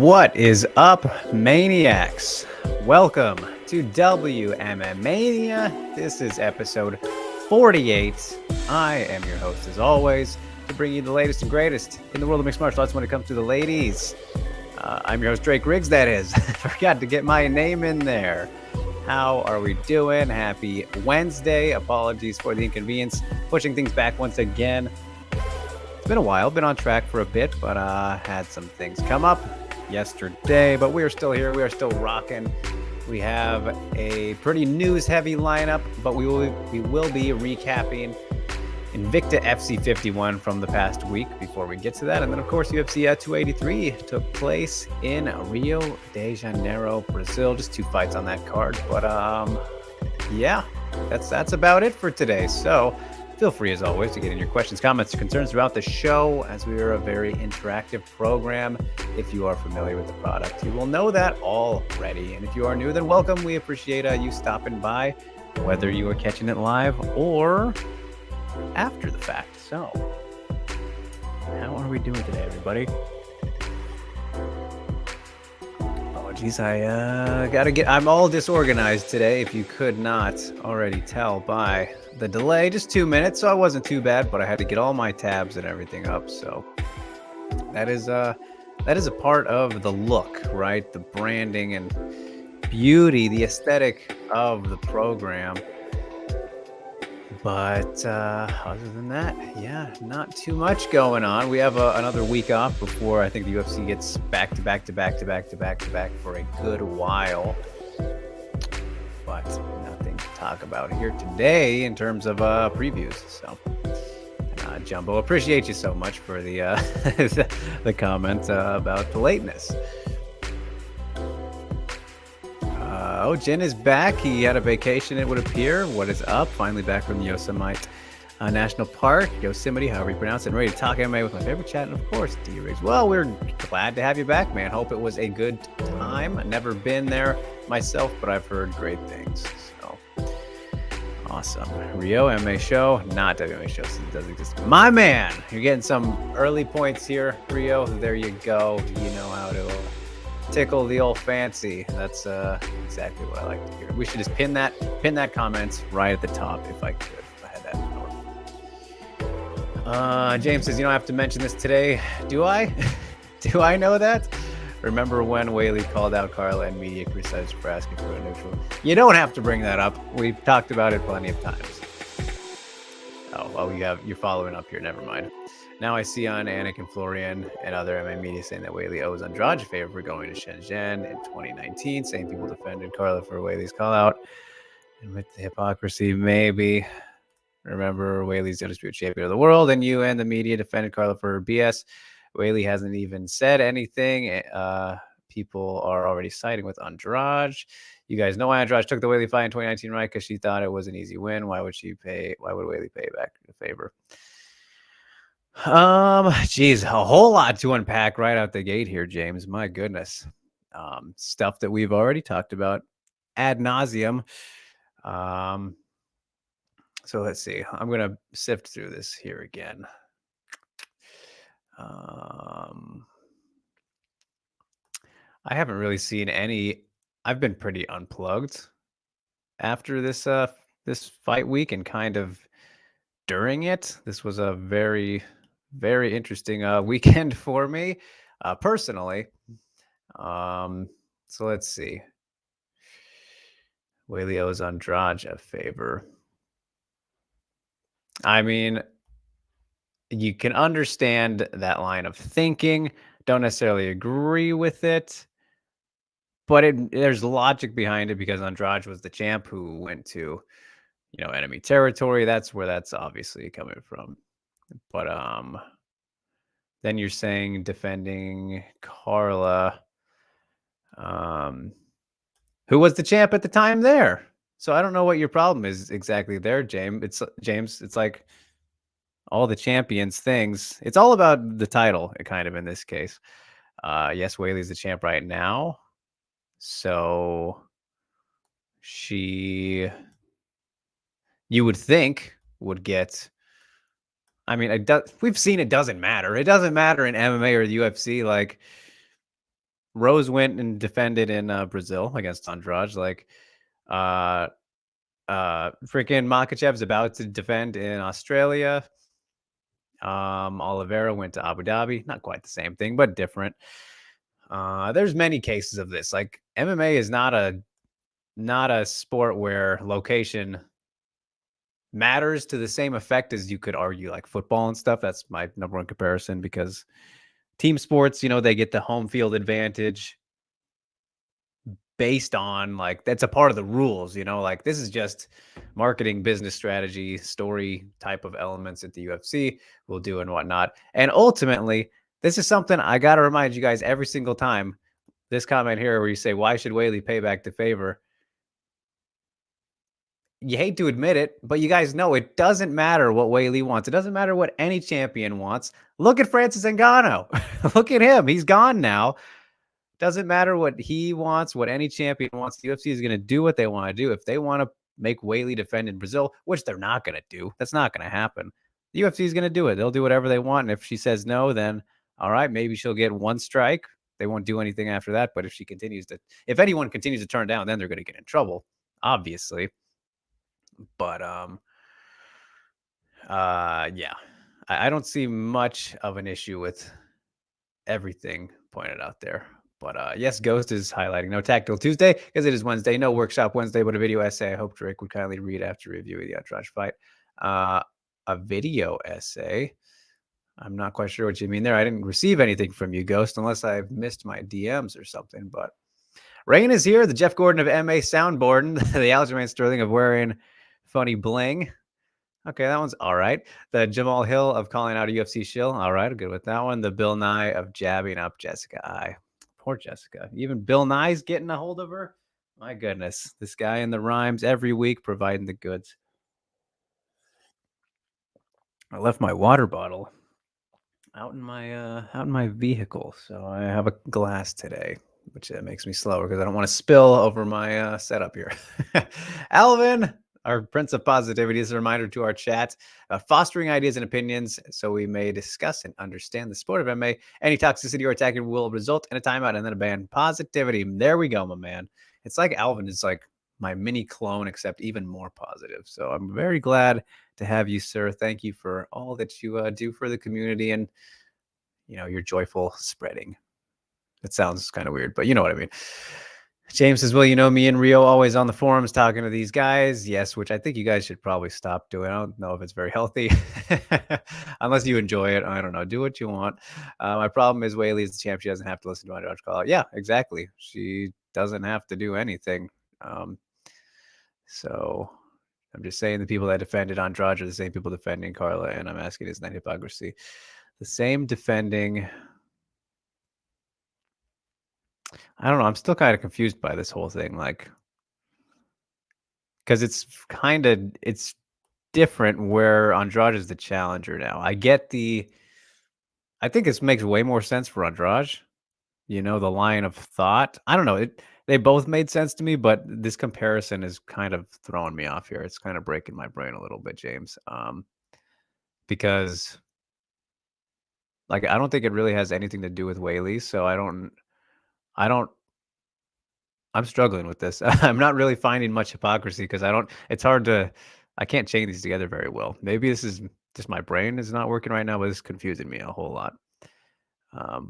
What is up, maniacs? Welcome to WMMAnia. This is episode 48. I am your host, as always, to bring you the latest and greatest in the world of mixed martial arts when it comes to the ladies. I'm your host, Drake Riggs, that is. Forgot to get my name in there. How are we doing? Happy Wednesday. Apologies for the inconvenience. Pushing things back once again. It's been a while, been on track for a bit, but had some things come up yesterday, but we are still here. We are still rocking. We have a pretty news-heavy lineup, but we will be recapping Invicta FC 51 from the past week before we get to that. And then, of course, UFC 283 took place in Rio de Janeiro, Brazil. Just 2 fights on that card. But, yeah, that's about it for today. So feel free, as always, to get in your questions, comments, or concerns throughout the show, as we are a very interactive program. If you are familiar with the product, you will know that already. And if you are new, then welcome. We appreciate you stopping by, whether you are catching it live or after the fact. So, how are we doing today, everybody? Oh, geez, I'm all disorganized today, if you could not already tell by the delay. Just 2 minutes, so I wasn't too bad, but I had to get all my tabs and everything up. So that is a part of the look, right? The branding and beauty, the aesthetic of the program. But other than that, yeah, not too much going on. We have another week off before I think the UFC gets back to back for a good while. But nothing to talk about here today in terms of previews. So, Jumbo, appreciate you so much for the the comment about the lateness. Jin is back. He had a vacation, it would appear. What is up? Finally back from Yosemite National Park, Yosemite, however you pronounce it, and ready to talk MMA with my favorite chat, and of course, D-Riggs. Well, we're glad to have you back, man. Hope it was a good time. Never been there myself, but I've heard great things. So awesome. Rio MMA show, not WMA show, since it doesn't exist. My man, you're getting some early points here, Rio. There you go. You know how to tickle the old fancy. That's exactly what I like to hear. We should just pin that comment right at the top if I could. If I had that power. James says, you don't have to mention this today. Do I? Do I know that? Remember when Whaley called out Carla and media criticized for asking for a neutral? You don't have to bring that up. We've talked about it plenty of times. Oh, well, you're following up here. Never mind. Now I see on Anik and Florian and other MMA media saying that Whaley owes Andrade a favor for going to Shenzhen in 2019. Same people defended Carla for Whaley's call out. And with the hypocrisy, maybe. Remember, Whaley's the undisputed champion of the world, and you and the media defended Carla for her BS. Whaley hasn't even said anything. People are already siding with Andrade. You guys know why Andrade took the Whaley fight in 2019, right? Because she thought it was an easy win. Why would Whaley pay back the favor? Geez, a whole lot to unpack right out the gate here, James. My goodness. Stuff that we've already talked about ad nauseum. So let's see. I'm gonna sift through this here again. I haven't really seen any. I've been pretty unplugged after this this fight week, and kind of during it. This was a very, very interesting weekend for me personally. So let's see. Whaley owes Andrade a favor. I mean, you can understand that line of thinking. Don't necessarily agree with it, but there's logic behind it, because Andrade was the champ who went to, enemy territory. That's where that's obviously coming from. But then you're saying defending Carla, who was the champ at the time there. So I don't know what your problem is exactly there, James. It's like all the champions things. It's all about the title, kind of, in this case. Yes, Whaley's the champ right now. So you would think, would get. I mean, we've seen it doesn't matter. It doesn't matter in MMA or the UFC. Like, Rose went and defended in Brazil against Andrade. Like, uh, freaking Makhachev's about to defend in Australia. Oliveira went to Abu Dhabi. Not quite the same thing, but different. There's many cases of this. Like, MMA is not a sport where location matters to the same effect as you could argue like football and stuff. That's my number one comparison, because team sports, they get the home field advantage based on, like, that's a part of the rules, like this is just marketing, business strategy, story type of elements that the UFC will do and whatnot. And ultimately, this is something I got to remind you guys every single time. This comment here where you say, why should Whaley pay back the favor? You hate to admit it, but you guys know it doesn't matter what Whaley wants. It doesn't matter what any champion wants. Look at Francis Ngannou. Look at him. He's gone now. Doesn't matter what he wants, what any champion wants. The UFC is going to do what they want to do. If they want to make Whaley defend in Brazil, which they're not going to do, that's not going to happen. The UFC is going to do it. They'll do whatever they want. And if she says no, then all right, maybe she'll get one strike. They won't do anything after that. But if anyone continues to turn down, then they're going to get in trouble, obviously. But yeah, I don't see much of an issue with everything pointed out there. But yes, Ghost is highlighting no Tactical Tuesday because it is Wednesday. No Workshop Wednesday, but a video essay. I hope Drake would kindly read after reviewing the Andrade fight. A video essay. I'm not quite sure what you mean there. I didn't receive anything from you, Ghost, unless I've missed my DMs or something. But Rain is here, the Jeff Gordon of MA soundboard, the Aljamain Sterling of wearing funny bling. Okay, that one's all right. The Jamal Hill of calling out a UFC shill. All right, good with that one. The Bill Nye of jabbing up Jessica I. Poor Jessica. Even Bill Nye's getting a hold of her. My goodness. This guy in the rhymes every week providing the goods. I left my water bottle out in my vehicle, so I have a glass today, which makes me slower because I don't want to spill over my setup here. Alvin, our Prince of Positivity, is a reminder to our chat, fostering ideas and opinions so we may discuss and understand the sport of MMA. Any toxicity or attacking will result in a timeout and then a ban. Positivity. There we go, my man. It's like Alvin is like my mini clone, except even more positive. So I'm very glad to have you, sir. Thank you for all that you do for the community and, your joyful spreading. It sounds kind of weird, but you know what I mean. James says, well, me and Rio always on the forums talking to these guys. Yes, which I think you guys should probably stop doing. I don't know if it's very healthy. Unless you enjoy it. I don't know. Do what you want. My problem is Whaley is the champ. She doesn't have to listen to Andrade call out. Yeah, exactly. She doesn't have to do anything. So I'm just saying the people that defended Andrade are the same people defending Carla, and I'm asking, is that hypocrisy? The same defending. I don't know. I'm still kind of confused by this whole thing. Like, because it's different where Andrade is the challenger now. I think this makes way more sense for Andrade. The line of thought. I don't know. They both made sense to me, but this comparison is kind of throwing me off here. It's kind of breaking my brain a little bit, James. Because like I don't think it really has anything to do with Whaley. So I'm struggling with this. I'm not really finding much hypocrisy because I can't chain these together very well. Maybe this is just my brain is not working right now, but it's confusing me a whole lot.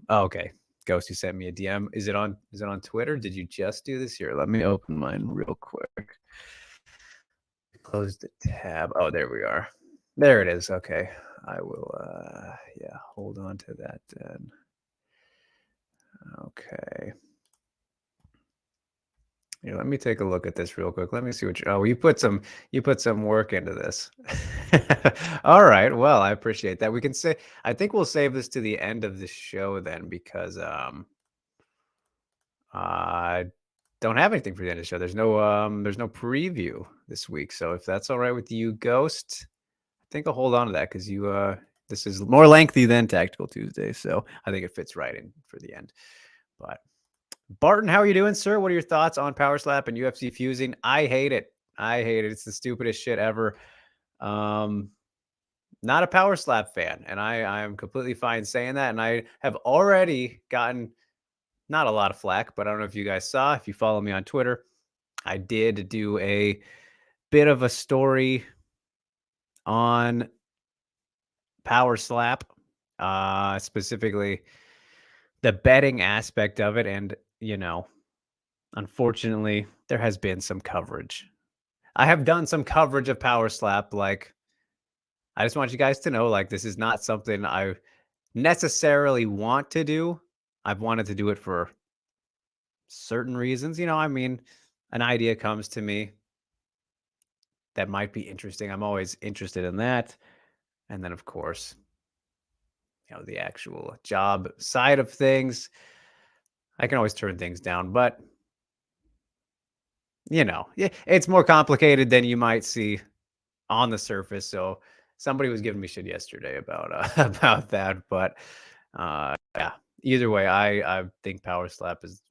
Okay. Ghost, you sent me a DM. Is it on Twitter? Did you just do this here? Let me open mine real quick. Close the tab. Oh, there we are. There it is. Okay. I will hold on to that then. Okay. Here, let me take a look at this real quick. Let me see you put some work into this. All right. Well, I appreciate that. I think we'll save this to the end of the show then, because I don't have anything for the end of the show. There's no preview this week. So if that's all right with you, Ghost, I think I'll hold on to that because this is more lengthy than Tactical Tuesday. So I think it fits right in for the end. But Barton, how are you doing, sir? What are your thoughts on Power Slap and UFC fusing? I hate it. It's the stupidest shit ever. Not a Power Slap fan, and I am completely fine saying that. And I have already gotten not a lot of flack, but I don't know if you guys saw. If you follow me on Twitter, I did do a bit of a story on Power Slap, specifically the betting aspect of it. And, unfortunately, there has been some coverage. I have done some coverage of Power Slap. Like, I just want you guys to know, like, this is not something I necessarily want to do. I've wanted to do it for certain reasons. I mean, an idea comes to me that might be interesting. I'm always interested in that. And then, of course, the actual job side of things, I can always turn things down. But, it's more complicated than you might see on the surface. So somebody was giving me shit yesterday about about that. But yeah, either way, I think Power Slap is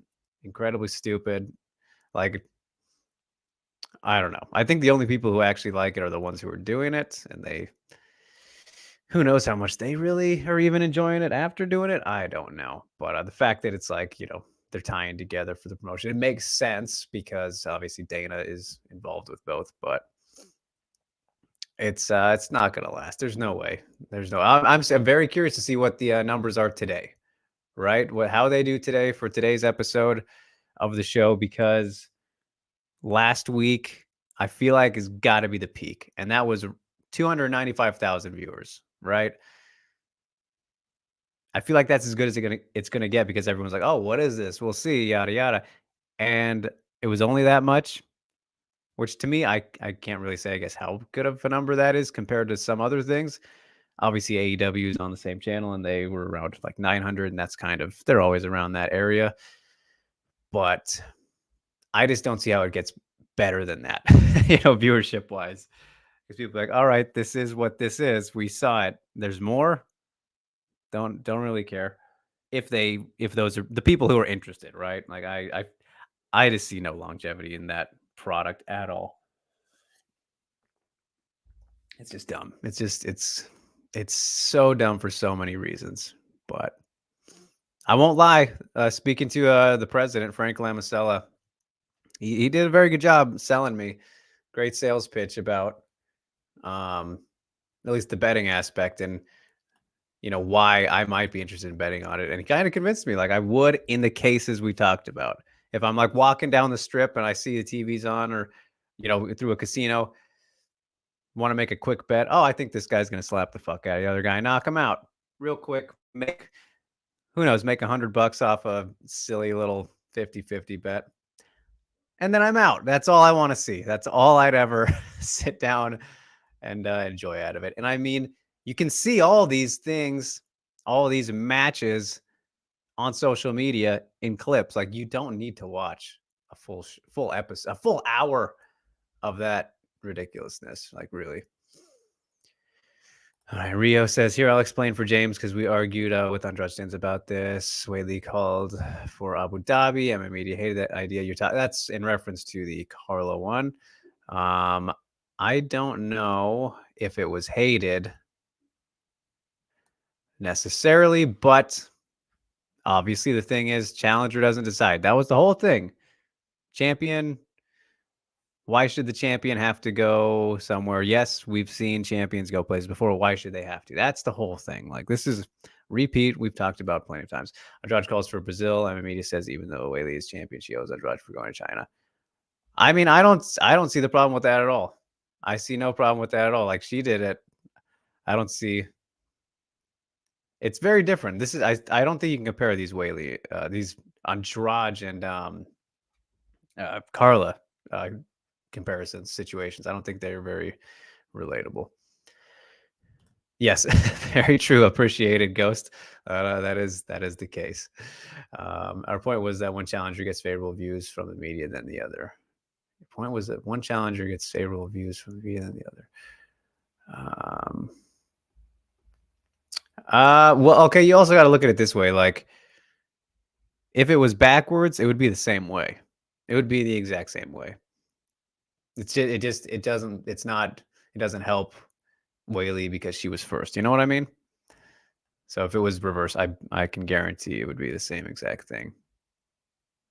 incredibly stupid. Like, I don't know. I think the only people who actually like it are the ones who are doing it, and who knows how much they really are even enjoying it after doing it. I don't know. But the fact that it's like, they're tying together for the promotion, it makes sense because obviously Dana is involved with both, but it's not gonna last. There's no way. There's no. I'm very curious to see what the numbers are today, right? How they do today for today's episode of the show, because last week I feel like has got to be the peak, and that was 295,000 viewers, right? I feel like that's as good as it's gonna get because everyone's like, "Oh, what is this? We'll see, yada yada," and it was only that much, which to me, I can't really say, I guess, how good of a number that is compared to some other things. Obviously, AEW is on the same channel, and they were around like 900, and that's they're always around that area. But I just don't see how it gets better than that, viewership wise. Because people are like, all right, this is what this is. We saw it. There's more. Don't really care if those are the people who are interested, right? Like I just see no longevity in that product at all. It's just dumb. It's so dumb for so many reasons. But I won't lie. Speaking to the president, Frank Lamasella, he did a very good job selling me. Great sales pitch about at least the betting aspect and why I might be interested in betting on it. And he kind of convinced me like I would in the cases we talked about. If I'm like walking down the strip and I see the TV's on, or through a casino, want to make a quick bet. Oh, I think this guy's going to slap the fuck out of the other guy, knock him out real quick. Who knows, make $100 off a silly little 50-50 bet. And then I'm out. That's all I want to see. That's all I'd ever sit down and enjoy out of it. And I mean, you can see all these things, all these matches on social media in clips. Like, you don't need to watch a full episode, a full hour of that ridiculousness. Like, really. All right, Rio says, here, I'll explain for James because we argued with Andrade Stans about this. Whaley called for Abu Dhabi. MMA Media hated that idea. That's in reference to the Carlo one. I don't know if it was hated necessarily, but obviously the thing is, challenger doesn't decide. That was the whole thing. Champion. Why should the champion have to go somewhere? Yes, we've seen champions go places before. Why should they have to? That's the whole thing. Like, this is repeat. We've talked about plenty of times. Andrade calls for Brazil. MMA Media says even though Whaley is champion, she owes Andrade for going to China. I mean, I don't see the problem with that at all. I see no problem with that at all. Like, she did it. I don't see. It's very different. This is I don't think you can compare these Whaley, these Andrade and Carla comparisons, situations. I don't think they're very relatable. Yes, very true. Appreciated, Ghost. That is the case. Our point was that one challenger gets favorable views from the media than the other. The point was that one challenger gets favorable views from the media than the other. Well, okay. You also got to look at it this way. Like, if it was backwards, it would be the same way. It would be the exact same way. It doesn't help Whaley because she was first. You know what I mean? So if it was reverse, I can guarantee it would be the same exact thing.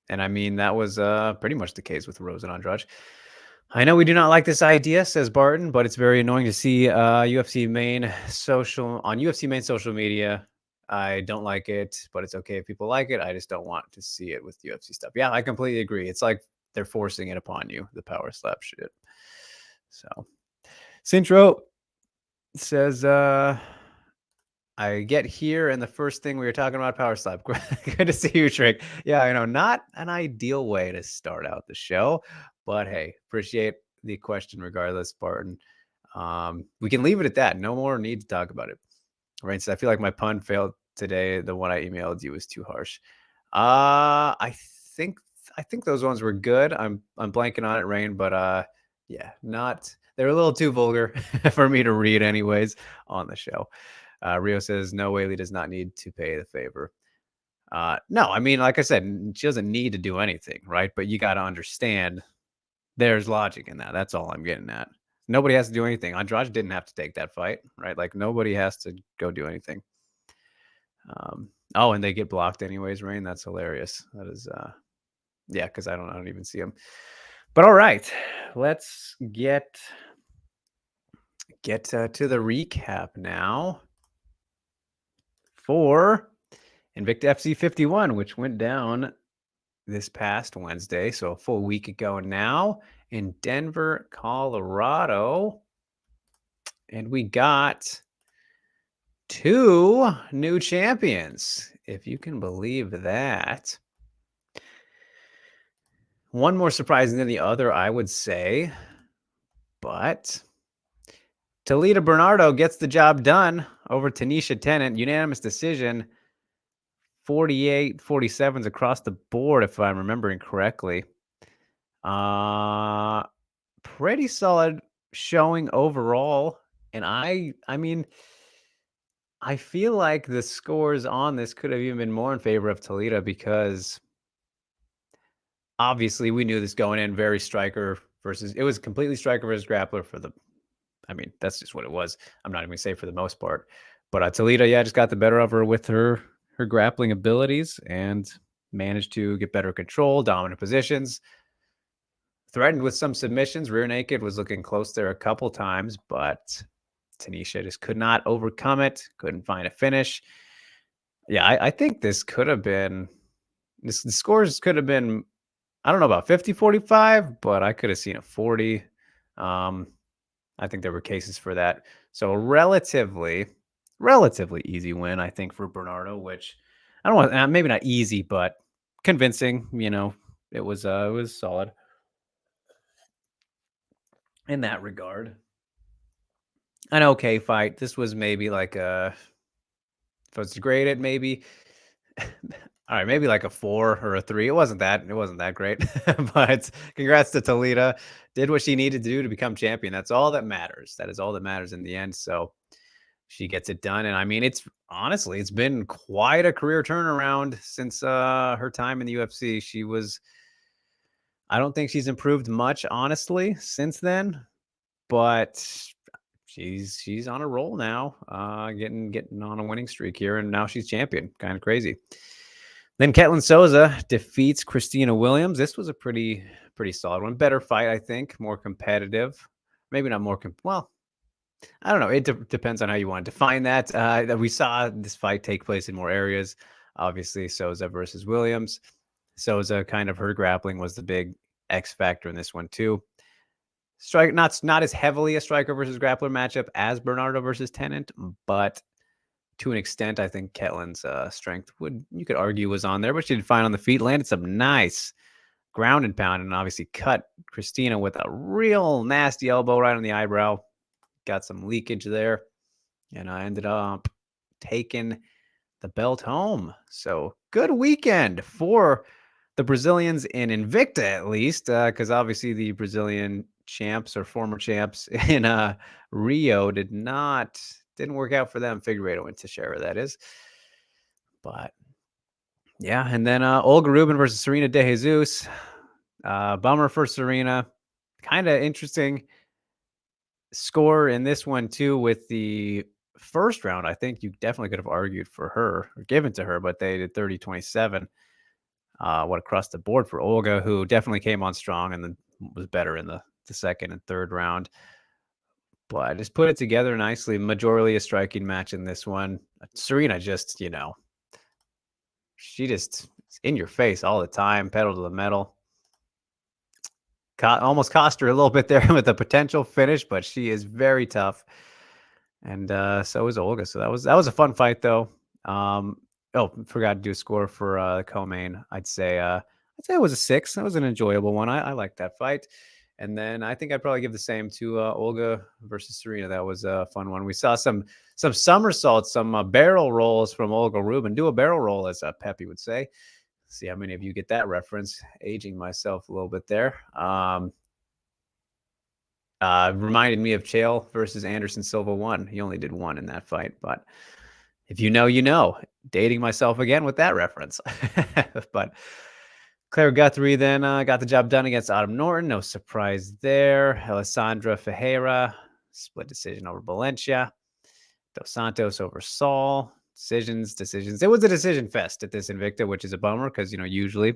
And I mean, that was pretty much the case with Rose and Andrade. I know we do not like this idea, says Barton, but it's very annoying to see UFC main social media. I don't like it, but it's okay if people like it. I just don't want to see it with UFC stuff. Yeah, I completely agree. It's like they're forcing it upon you, the power slap shit. So, Cintro says, I get here, and the first thing we were talking about power slap. Good to see you, Trick. Yeah, I know, not an ideal way to start out the show, but hey, appreciate the question regardless, Spartan. We can leave it at that. No more need to talk about it. Rain says, I feel like my pun failed today. The one I emailed you was too harsh. I think those ones were good. I'm blanking on it, Rain, but yeah, they're a little too vulgar for me to read anyways on the show. Rio says, no, Whaley does not need to pay the favor. No, I mean, like I said, she doesn't need to do anything, right? But you got to understand there's logic in that. That's all I'm getting at. Nobody has to do anything. Andrade didn't have to take that fight, right? Like, nobody has to go do anything. And they get blocked anyways, Rain. That's hilarious. That is, yeah, because I don't even see them. But all right, let's get to the recap now for Invicta FC 51, which went down this past Wednesday, so a full week ago now in Denver, Colorado. And we got 2 new champions, if you can believe that. One more surprising than the other, I would say. But Talita Bernardo gets the job done over Tanisha Tennant. Unanimous decision. 48-47s across the board, if I'm remembering correctly. Pretty solid showing overall. And I mean, I feel like the scores on this could have even been more in favor of Talita because obviously we knew this going in, very striker versus, it was completely striker versus grappler I mean, that's just what it was. I'm not even gonna say for the most part, but Talita, yeah, just got the better of her with her grappling abilities and managed to get better control, dominant positions, threatened with some submissions. Rear naked was looking close there a couple times, but Tanisha just could not overcome it, couldn't find a finish. Yeah, I think this could have been, the scores could have been, I don't know about 50-45, but I could have seen a 40. I think there were cases for that. So relatively easy win, I think, for Bernardo, which I don't want, maybe not easy, but convincing. It was solid in that regard. An okay fight. This was maybe like if I was to grade it, maybe all right, maybe like a 4 or a 3. It wasn't that great. But congrats to Talita. Did what she needed to do to become champion. That's all that matters. That is all that matters in the end. So she gets it done. And I mean, it's been quite a career turnaround since her time in the UFC. I don't think she's improved much, honestly, since then. But she's on a roll now, getting on a winning streak here, and now she's champion. Kind of crazy. Then Ketlin Souza defeats Christina Williams. This was a pretty solid one. Better fight, I think. More competitive. Maybe not more. Well, I don't know. It depends on how you want to define that. We saw this fight take place in more areas. Obviously, Souza versus Williams. Souza, kind of her grappling was the big X factor in this one too. Strike not as heavily a striker versus grappler matchup as Bernardo versus Tennant, but to an extent, I think Ketlin's strength you could argue was on there, but she did fine on the feet, landed some nice ground and pound, and obviously cut Christina with a real nasty elbow right on the eyebrow. Got some leakage there, and I ended up taking the belt home. So good weekend for the Brazilians in Invicta, at least, because obviously the Brazilian champs or former champs in Rio didn't work out for them. Figueiredo and Teixeira, that is. But yeah, and then Olga Rubin versus Serena De Jesus. Bummer for Serena. Kind of interesting score in this one too, with the first round. I think you definitely could have argued for her or given to her, but they did 30-27. What across the board for Olga, who definitely came on strong and then was better in the second and third round. But I just put it together nicely. Majorly a striking match in this one. Serena just, she just in your face all the time, pedal to the metal. Almost cost her a little bit there with the potential finish, but she is very tough. And so is Olga. So that was a fun fight though. Forgot to do a score for the co-main. I'd say it was a 6. That was an enjoyable one. I liked that fight. And then I think I'd probably give the same to Olga versus Serena. That was a fun one. We saw some somersaults, some barrel rolls from Olga Rubin. Do a barrel roll, as Pepe would say. See how many of you get that reference. Aging myself a little bit there. Reminded me of Chael versus Anderson Silva 1. He only did 1 in that fight, but if you know, you know. Dating myself again with that reference. But Claire Guthrie then got the job done against Autumn Norton. No surprise there. Alessandra Ferreira, split decision over Valencia. Dos Santos over Saul. Decisions. It was a decision fest at this Invicta, which is a bummer because, usually,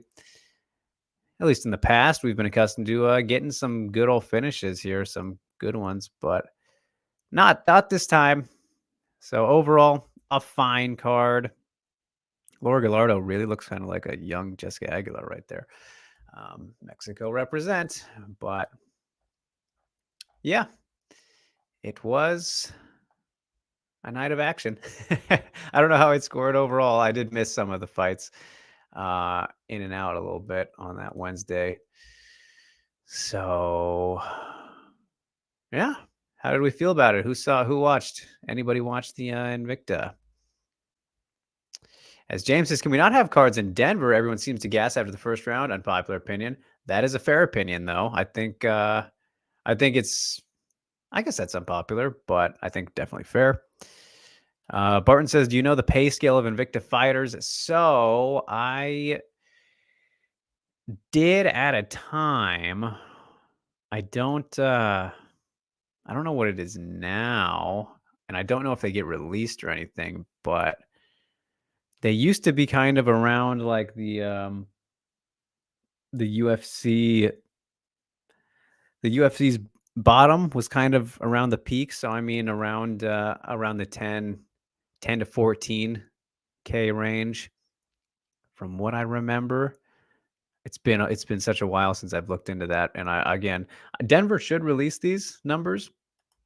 at least in the past, we've been accustomed to getting some good old finishes here, some good ones, but not this time. So overall, a fine card. Laura Gallardo really looks kind of like a young Jessica Aguilar right there. Mexico represent, but yeah, it was a night of action. I don't know how it scored overall. I did miss some of the fights in and out a little bit on that Wednesday. So yeah, how did we feel about it? Who watched? Anybody watch the Invicta? As James says, can we not have cards in Denver? Everyone seems to gas after the first round. Unpopular opinion. That is a fair opinion, though. I think it's, I guess that's unpopular, but I think definitely fair. Barton says, do you know the pay scale of Invicta fighters? So I did at a time. I don't know what it is now, and I don't know if they get released or anything, but they used to be kind of around like the UFC. The UFC's bottom was kind of around the peak, so I mean around the 10 to 14K range. From what I remember, it's been such a while since I've looked into that, and Denver should release these numbers,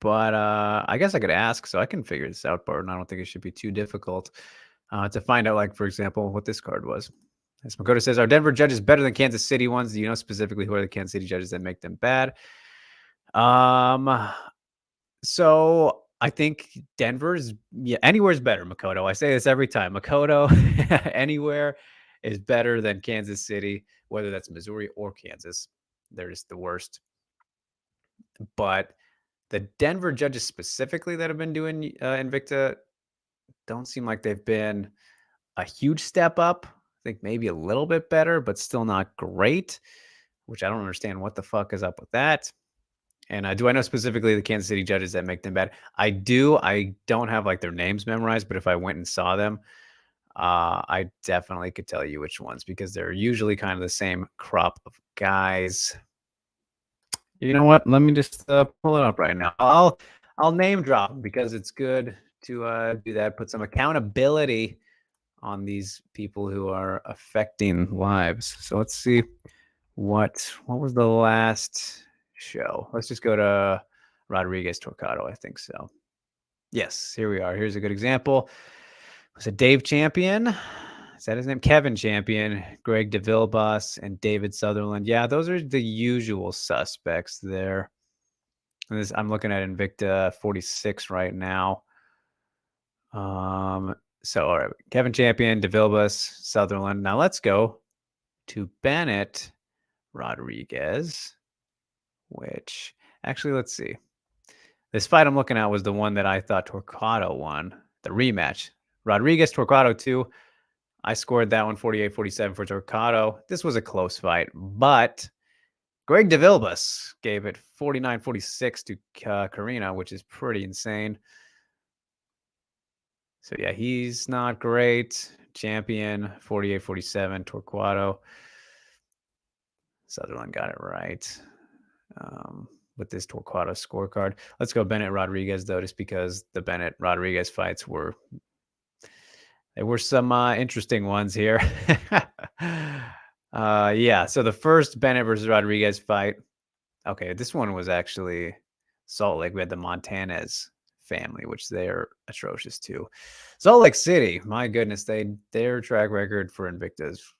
but I guess I could ask, so I can figure this out, Barton. I don't think it should be too difficult to find out, like, for example, what this card was. As Makoto says, are Denver judges better than Kansas City ones? Do you know specifically who are the Kansas City judges that make them bad? So I think Denver's, anywhere's better, Makoto. I say this every time. Makoto, anywhere is better than Kansas City, whether that's Missouri or Kansas. They're just the worst. But the Denver judges specifically that have been doing Invicta don't seem like they've been a huge step up. I think maybe a little bit better, but still not great, which I don't understand what the fuck is up with that. And do I know specifically the Kansas City judges that make them bad? I do. I don't have like their names memorized, but if I went and saw them, I definitely could tell you which ones because they're usually kind of the same crop of guys. You know what? Let me just pull it up right now. I'll name drop because it's good to do that. Put some accountability on these people who are affecting lives. So let's see what was the last show. Let's just go to Rodriguez Torquato. I think so. Yes, here we are. Here's a good example. Was it Dave Champion? Is that his name? Kevin Champion, Greg DeVilleboss, and David Sutherland. Yeah, those are the usual suspects there. I'm looking at Invicta 46 right now. So, all right, Kevin Champion, DeVilleboss, Sutherland. Now let's go to Bennett Rodriguez, which actually, let's see. This fight I'm looking at was the one that I thought Torquato won, the rematch. Rodriguez, Torquato 2. I scored that one 48-47 for Torquato. This was a close fight, but Greg DeVilleboss gave it 49-46 to Carina, which is pretty insane. So yeah, he's not great. champion, 48-47, Torquato. Sutherland got it right. With this Torquato scorecard. Let's go Bennett Rodriguez, though, just because the Bennett Rodriguez fights were some interesting ones here. Yeah, so the first Bennett versus Rodriguez fight. Okay, this one was actually Salt Lake. We had the Montanez family, which they're atrocious too. Salt Lake City, my goodness, their track record for Invicta is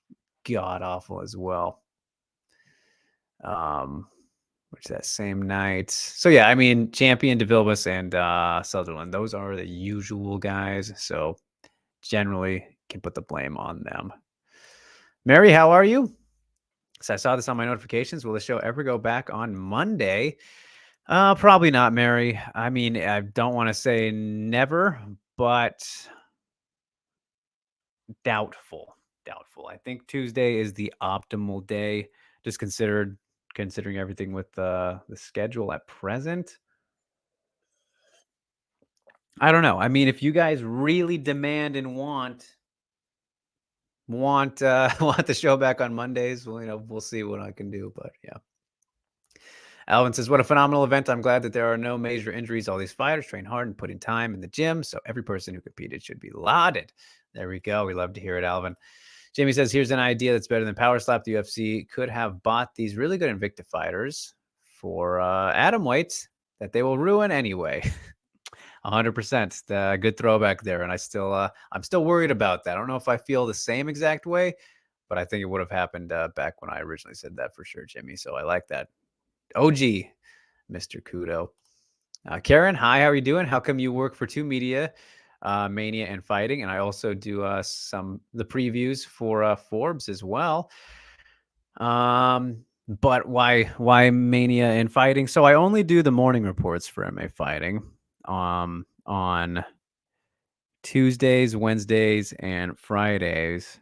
god awful as well. Which that same night. So yeah, I mean, champion DeVilbiss and Sutherland, those are the usual guys. So generally can put the blame on them. Mary, how are you? So I saw this on my notifications. Will the show ever go back on Monday? Probably not, Mary. I mean, I don't want to say never, but doubtful. I think Tuesday is the optimal day, just considering everything with the schedule at present. I don't know. I mean, if you guys really demand and want want the show back on Mondays, well, we'll see what I can do. But yeah. Alvin says, what a phenomenal event. I'm glad that there are no major injuries. All these fighters train hard and put in time in the gym. So every person who competed should be lauded. There we go. We love to hear it, Alvin. Jamie says, here's an idea that's better than Power Slap. The UFC could have bought these really good Invicta fighters for atom weights that they will ruin anyway. 100%. The good throwback there. And I'm still worried about that. I don't know if I feel the same exact way, but I think it would have happened back when I originally said that for sure, Jimmy. So I like that. OG, Mr. Kudo. Karen, hi, how are you doing? How come you work for two media, Mania and Fighting? And I also do the previews for Forbes as well. But why Mania and Fighting? So I only do the morning reports for MA Fighting on Tuesdays, Wednesdays, and Fridays.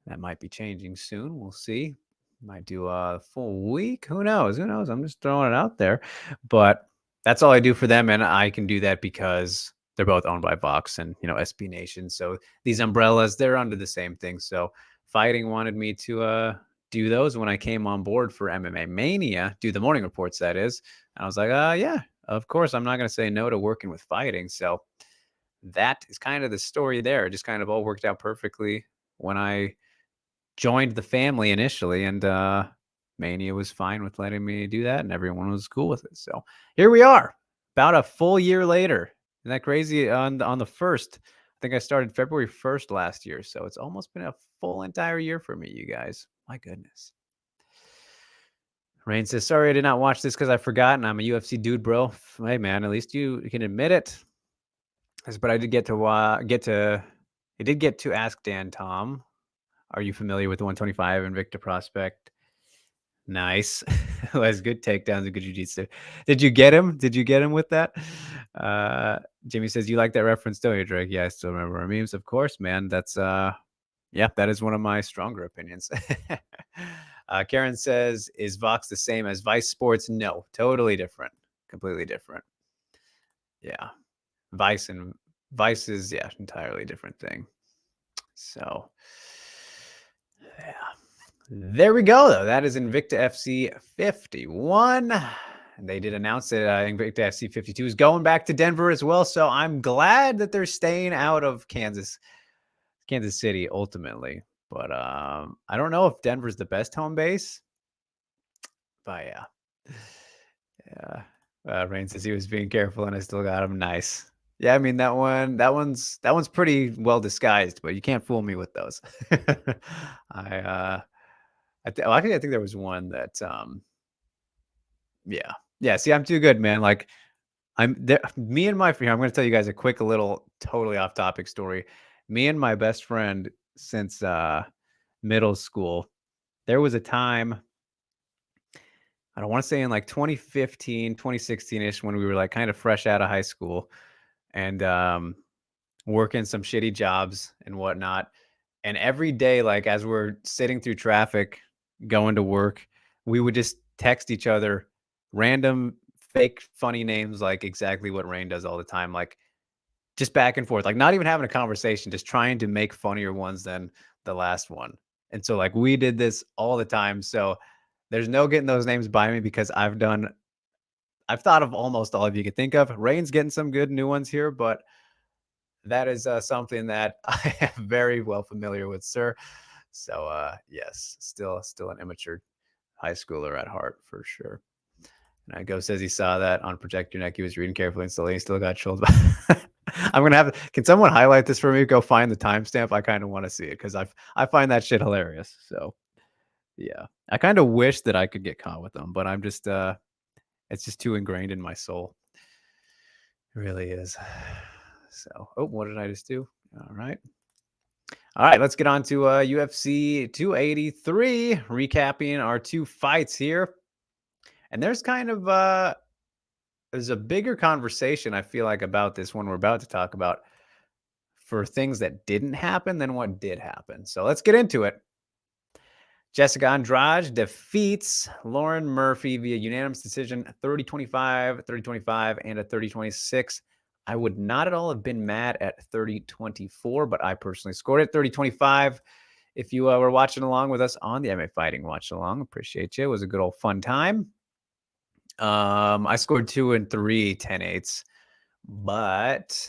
That might be changing soon. We'll see. Might do a full week. Who knows? I'm just throwing it out there. But that's all I do for them. And I can do that because they're both owned by Vox and, SB Nation. So these umbrellas, they're under the same thing. So Fighting wanted me to do those when I came on board for MMA Mania, do the morning reports, that is. And I was like, yeah, of course. I'm not going to say no to working with Fighting. So that is kind of the story there. It just kind of all worked out perfectly when I joined the family initially, and Mania was fine with letting me do that, and everyone was cool with it. So here we are, about a full year later. Isn't that crazy? On the first, I think I started February 1st last year, so it's almost been a full entire year for me, you guys. My goodness. Rain says, sorry I did not watch this because I forgot, and I'm a UFC dude, bro. Hey, man, at least you can admit it. But I did get to ask Dan Tom, are you familiar with the 125 Invicta prospect? Nice. Who has good takedowns and good jiu-jitsu. Did you get him? With that? Jimmy says, you like that reference, don't you, Drake? Yeah, I still remember our memes. Of course, man. That's yeah, that is one of my stronger opinions. Karen says, is Vox the same as Vice Sports? No, totally different. Completely different. Yeah. Vice is, yeah, entirely different thing. So yeah. There we go, though. That is Invicta FC 51. And they did announce that Invicta FC 52 is going back to Denver as well. So I'm glad that they're staying out of Kansas City ultimately. But I don't know if Denver's the best home base. But yeah. Rain says he was being careful and I still got him. Nice. Yeah, I mean that one's pretty well disguised, but you can't fool me with those. I think there was one that yeah. See, I'm too good, man. Like I'm there. Me and my friend. I'm going to tell you guys a quick, little, totally off topic story. Me and my best friend since middle school. There was a time, I don't want to say in like 2015, 2016-ish, when we were like kind of fresh out of high school and working some shitty jobs and whatnot. And every day, like as we're sitting through traffic, going to work, we would just text each other random fake funny names, like exactly what Rain does all the time. Like just back and forth, like not even having a conversation, just trying to make funnier ones than the last one. And so like we did this all the time. So there's no getting those names by me because I've thought of almost all of you could think of. Rain's getting some good new ones here, but that is something that I am very well familiar with, sir. So yes, still an immature high schooler at heart for sure. And Go says he saw that on Protect Your Neck. He was reading carefully and slowly. He still got chills. I'm gonna have. Can someone highlight this for me? Go find the timestamp. I kind of want to see it because I find that shit hilarious. So yeah, I kind of wish that I could get caught with them, but I'm just it's just too ingrained in my soul. It really is. So what did I just do? All right. Let's get on to UFC 283, recapping our two fights here. And there's kind of there's a bigger conversation I feel like about this one we're about to talk about for things that didn't happen than what did happen. So let's get into it. Jessica Andrade defeats Lauren Murphy via unanimous decision 30-25, 30-25, and a 30-26. I would not at all have been mad at 30-24, but I personally scored it 30-25. If you were watching along with us on the MMA Fighting Watch Along, appreciate you. It was a good old fun time. I scored 2 and 3 10-8s, but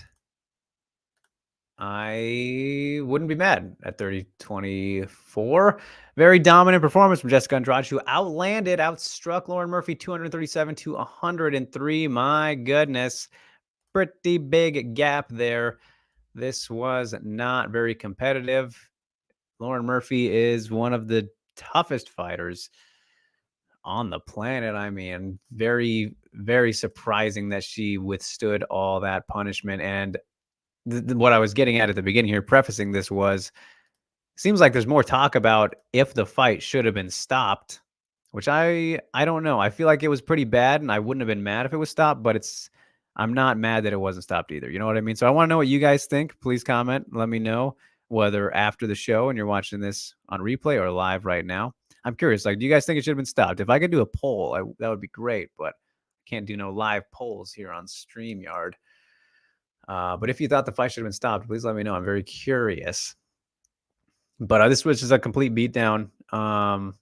I wouldn't be mad at 30-24. Very dominant performance from Jessica Andrade, who outstruck Lauren Murphy 237-103. My goodness, pretty big gap there. This was not very competitive. Lauren Murphy is one of the toughest fighters on the planet. I mean, very, very surprising that she withstood all that punishment. And what I was getting at the beginning here, prefacing this, was seems like there's more talk about if the fight should have been stopped, which I don't know. I feel like it was pretty bad, and I wouldn't have been mad if it was stopped. But I'm not mad that it wasn't stopped either. You know what I mean? So I want to know what you guys think. Please comment. Let me know whether after the show and you're watching this on replay or live right now. I'm curious. Like, do you guys think it should have been stopped? If I could do a poll, that would be great. But I can't do no live polls here on StreamYard. But if you thought the fight should have been stopped, please let me know. I'm very curious. But this was just a complete beatdown. Lauren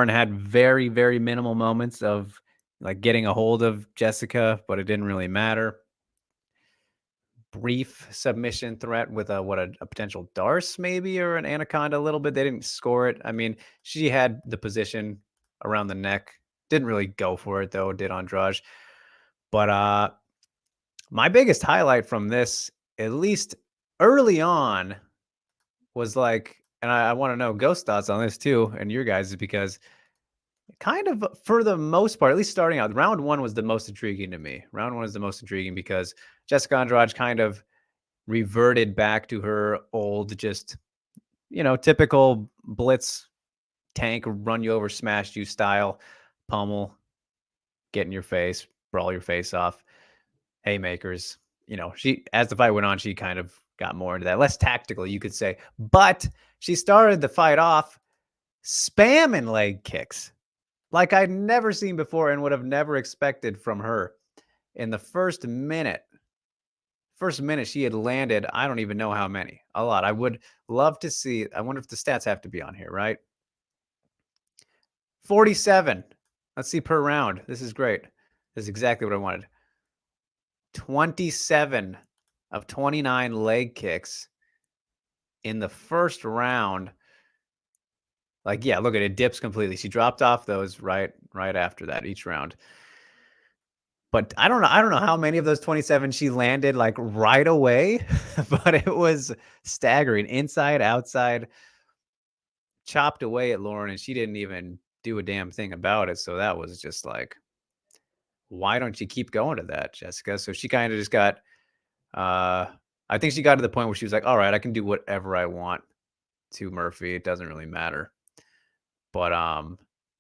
had very, very minimal moments of like getting a hold of Jessica, but it didn't really matter. Brief submission threat with a potential Darce maybe, or an Anaconda a little bit. They didn't score it. I mean, she had the position around the neck. Didn't really go for it though, did Andrade. But my biggest highlight from this, at least early on, was like, and I want to know Ghost thoughts on this too, and your guys, because kind of for the most part, at least starting out, round one was the most intriguing to me. Round one is the most intriguing because Jessica Andrade kind of reverted back to her old, just, typical blitz tank, run you over, smash you style, pummel, get in your face, brawl your face off, haymakers. She, as the fight went on, she kind of got more into that, less tactical, you could say. But she started the fight off spamming leg kicks like I'd never seen before and would have never expected from her. In the first minute, she had landed, I don't even know how many, a lot. I would love to see. I wonder if the stats have to be on here, right? 47. Let's see per round. This is great. This is exactly what I wanted. 27 of 29 leg kicks in the first round. Like, yeah, look at it, dips completely. She dropped off those right after that each round. But I don't know how many of those 27 she landed like right away, but it was staggering. Inside, outside, chopped away at Lauren, and she didn't even do a damn thing about it. So that was just like, why don't you keep going to that, Jessica? So she kind of just got, I think she got to the point where she was like, all right, I can do whatever I want to Murphy. It doesn't really matter. But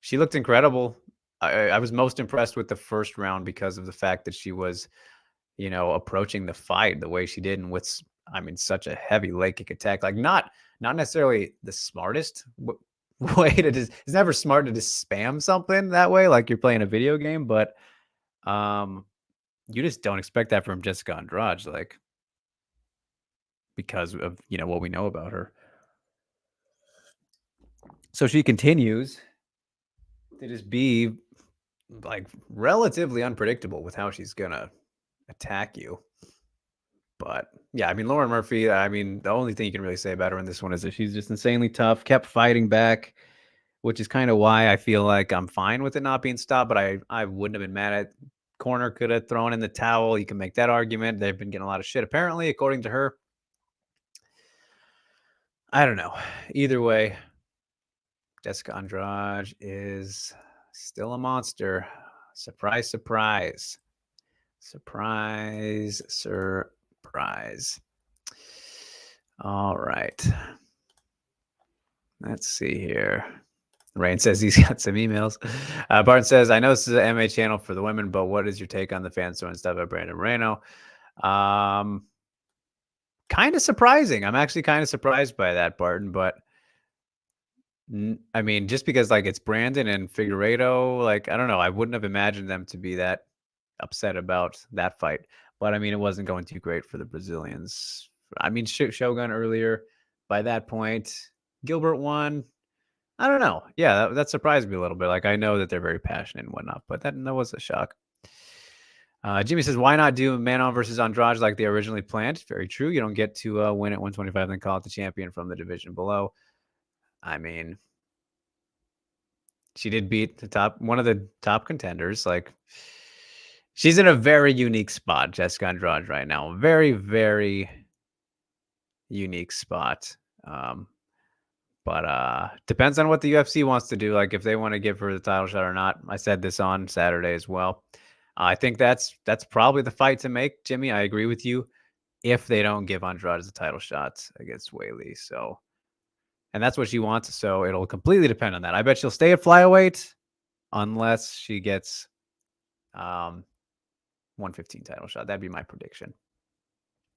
she looked incredible. I was most impressed with the first round because of the fact that she was, approaching the fight the way she did, and with, such a heavy leg kick attack. Like, not necessarily the smartest way to just, it's never smart to just spam something that way, like you're playing a video game, but you just don't expect that from Jessica Andrade, like, because of, what we know about her. So she continues to just be, like, relatively unpredictable with how she's gonna attack you. But yeah, I mean, Lauren Murphy, I mean, the only thing you can really say about her in this one is that she's just insanely tough, kept fighting back, which is kind of why I feel like I'm fine with it not being stopped, but I wouldn't have been mad at corner could have thrown in the towel. You can make that argument. They've been getting a lot of shit, apparently, according to her. I don't know. Either way, Jessica Andrade is still a monster. Surprise, surprise. Surprise, surprise. All right. Let's see here. Rain says he's got some emails. Barton says, I know this is an MMA channel for the women, but what is your take on the fan store and stuff at Brandon Moreno? Kind of surprising. I'm actually kind of surprised by that, Barton, but I mean, just because like it's Brandon and Figueiredo, like, I don't know. I wouldn't have imagined them to be that upset about that fight. But I mean, it wasn't going too great for the Brazilians. I mean, Shogun earlier, by that point, Gilbert won. I don't know. Yeah, that surprised me a little bit. Like, I know that they're very passionate and whatnot, but that was a shock. Jimmy says, why not do Manon versus Andrade like they originally planned? Very true. You don't get to win at 125 and then call it the champion from the division below. I mean, she did beat one of the top contenders. Like, she's in a very unique spot, Jessica Andrade, right now. Very, very unique spot. But depends on what the UFC wants to do. Like, if they want to give her the title shot or not. I said this on Saturday as well. I think that's probably the fight to make, Jimmy. I agree with you. If they don't give Andrade the title shot against Weili, so, and that's what she wants. So it'll completely depend on that. I bet she'll stay at flyweight unless she gets 115 title shot. That'd be my prediction.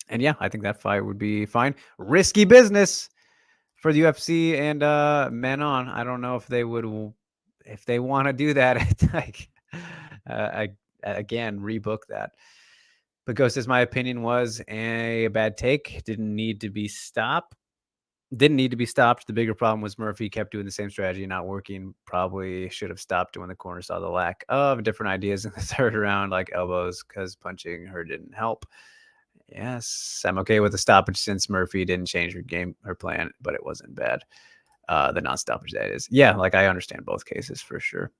And yeah, I think that fight would be fine. Risky business for the UFC and Manon. I don't know if they would, if they want to do that. Like, again, rebook that. But Ghost says, my opinion was a bad take. Didn't need to be stopped. The bigger problem was Murphy kept doing the same strategy, not working. Probably should have stopped when the corner saw the lack of different ideas in the third round, like elbows, because punching her didn't help. Yes, I'm okay with the stoppage since Murphy didn't change her plan, but it wasn't bad. The non-stoppage, that is. Yeah, like, I understand both cases for sure.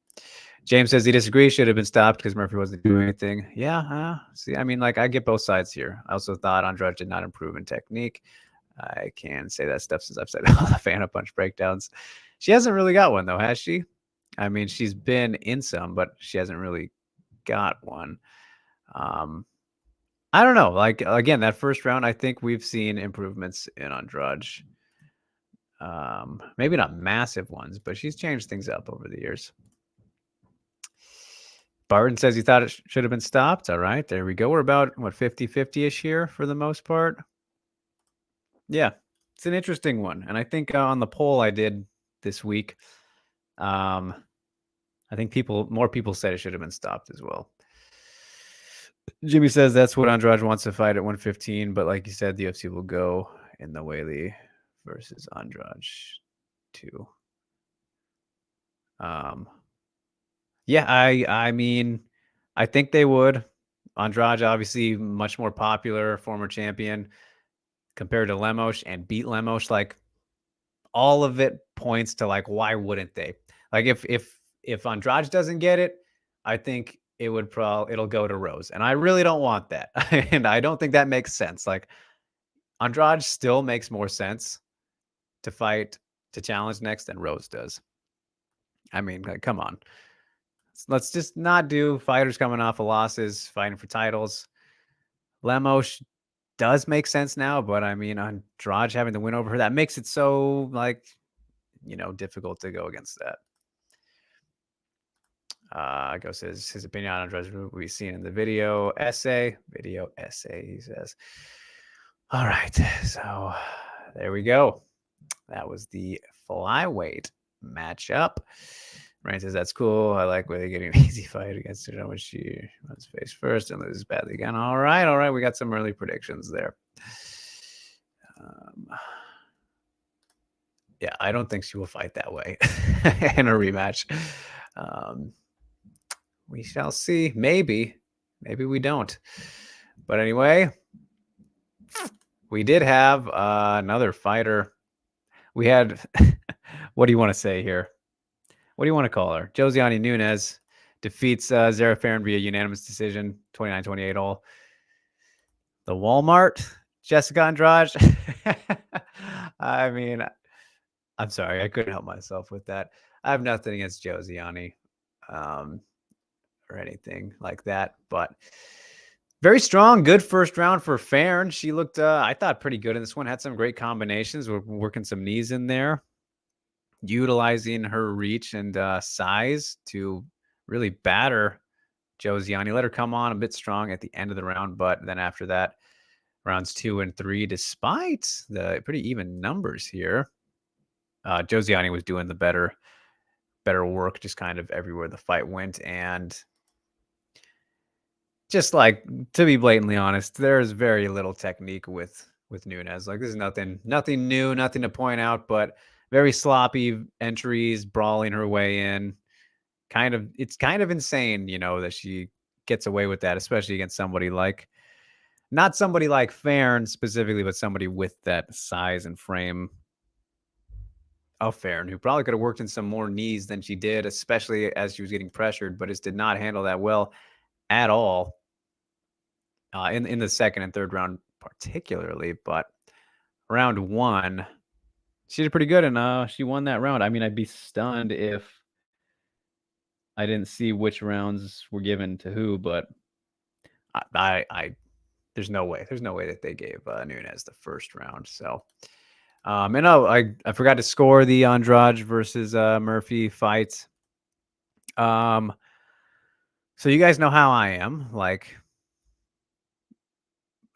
James says he disagrees. Should have been stopped because Murphy wasn't doing anything. Yeah, see, I mean, like, I get both sides here. I also thought Andrade did not improve in technique. I can say that stuff since I've said all the fan of punch breakdowns. She hasn't really got one, though, has she? I mean, she's been in some, but she hasn't really got one. I don't know. Like, again, that first round, I think we've seen improvements in Andrade. Maybe not massive ones, but she's changed things up over the years. Barton says he thought it should have been stopped. All right, there we go. We're about, what, 50-50-ish here for the most part. Yeah, it's an interesting one. And I think on the poll I did this week, I think more people said it should have been stopped as well. Jimmy says that's what Andrade wants to fight at 115, but like you said, the UFC will go in the Weili versus Andrade too. Yeah, I mean, I think they would. Andrade, obviously, much more popular, former champion compared to Lemos, and beat Lemos. Like, all of it points to, like, why wouldn't they? Like, if Andrade doesn't get it, I think it'll go to Rose, and I really don't want that. And I don't think that makes sense. Like, Andrade still makes more sense to challenge next than Rose does. I mean, like, come on. Let's just not do fighters coming off of losses, fighting for titles. Lemos does make sense now, but I mean, Andrade having to win over her, that makes it so, like, difficult to go against that. Goes his opinion on Andrade will be seen in the video essay, he says. All right, so there we go. That was the flyweight matchup. Ryan says that's cool. I like where they're getting an easy fight against her when she runs face first and loses badly again. All right. We got some early predictions there. Yeah, I don't think she will fight that way in a rematch. We shall see. Maybe we don't. But anyway, we did have another fighter. We had, what do you want to say here? What do you want to call her? Josiane Nunes defeats Zara Farron via unanimous decision, 29-28 all. The Walmart, Jessica Andrade. I mean, I'm sorry. I couldn't help myself with that. I have nothing against Josiane or anything like that, but very strong, good first round for Farron. She looked, I thought, pretty good in this one. Had some great combinations. We're working some knees in there, utilizing her reach and size to really batter Josiane. Let her come on a bit strong at the end of the round, but then after that, rounds 2 and 3, despite the pretty even numbers here, Josiane was doing the better work just kind of everywhere the fight went. And just like, to be blatantly honest, there's very little technique with Nunes. Like, this is nothing new, nothing to point out, but very sloppy entries, brawling her way in. It's kind of insane, that she gets away with that, especially against somebody like, not somebody like Farron specifically, but somebody with that size and frame of Farron, who probably could have worked in some more knees than she did, especially as she was getting pressured, but just did not handle that well at all in the second and third round particularly. But round 1, she did pretty good, and she won that round. I mean, I'd be stunned if I didn't see which rounds were given to who, but there's no way that they gave Nunes the first round. So, and I forgot to score the Andrade versus Murphy fight. So you guys know how I am. Like,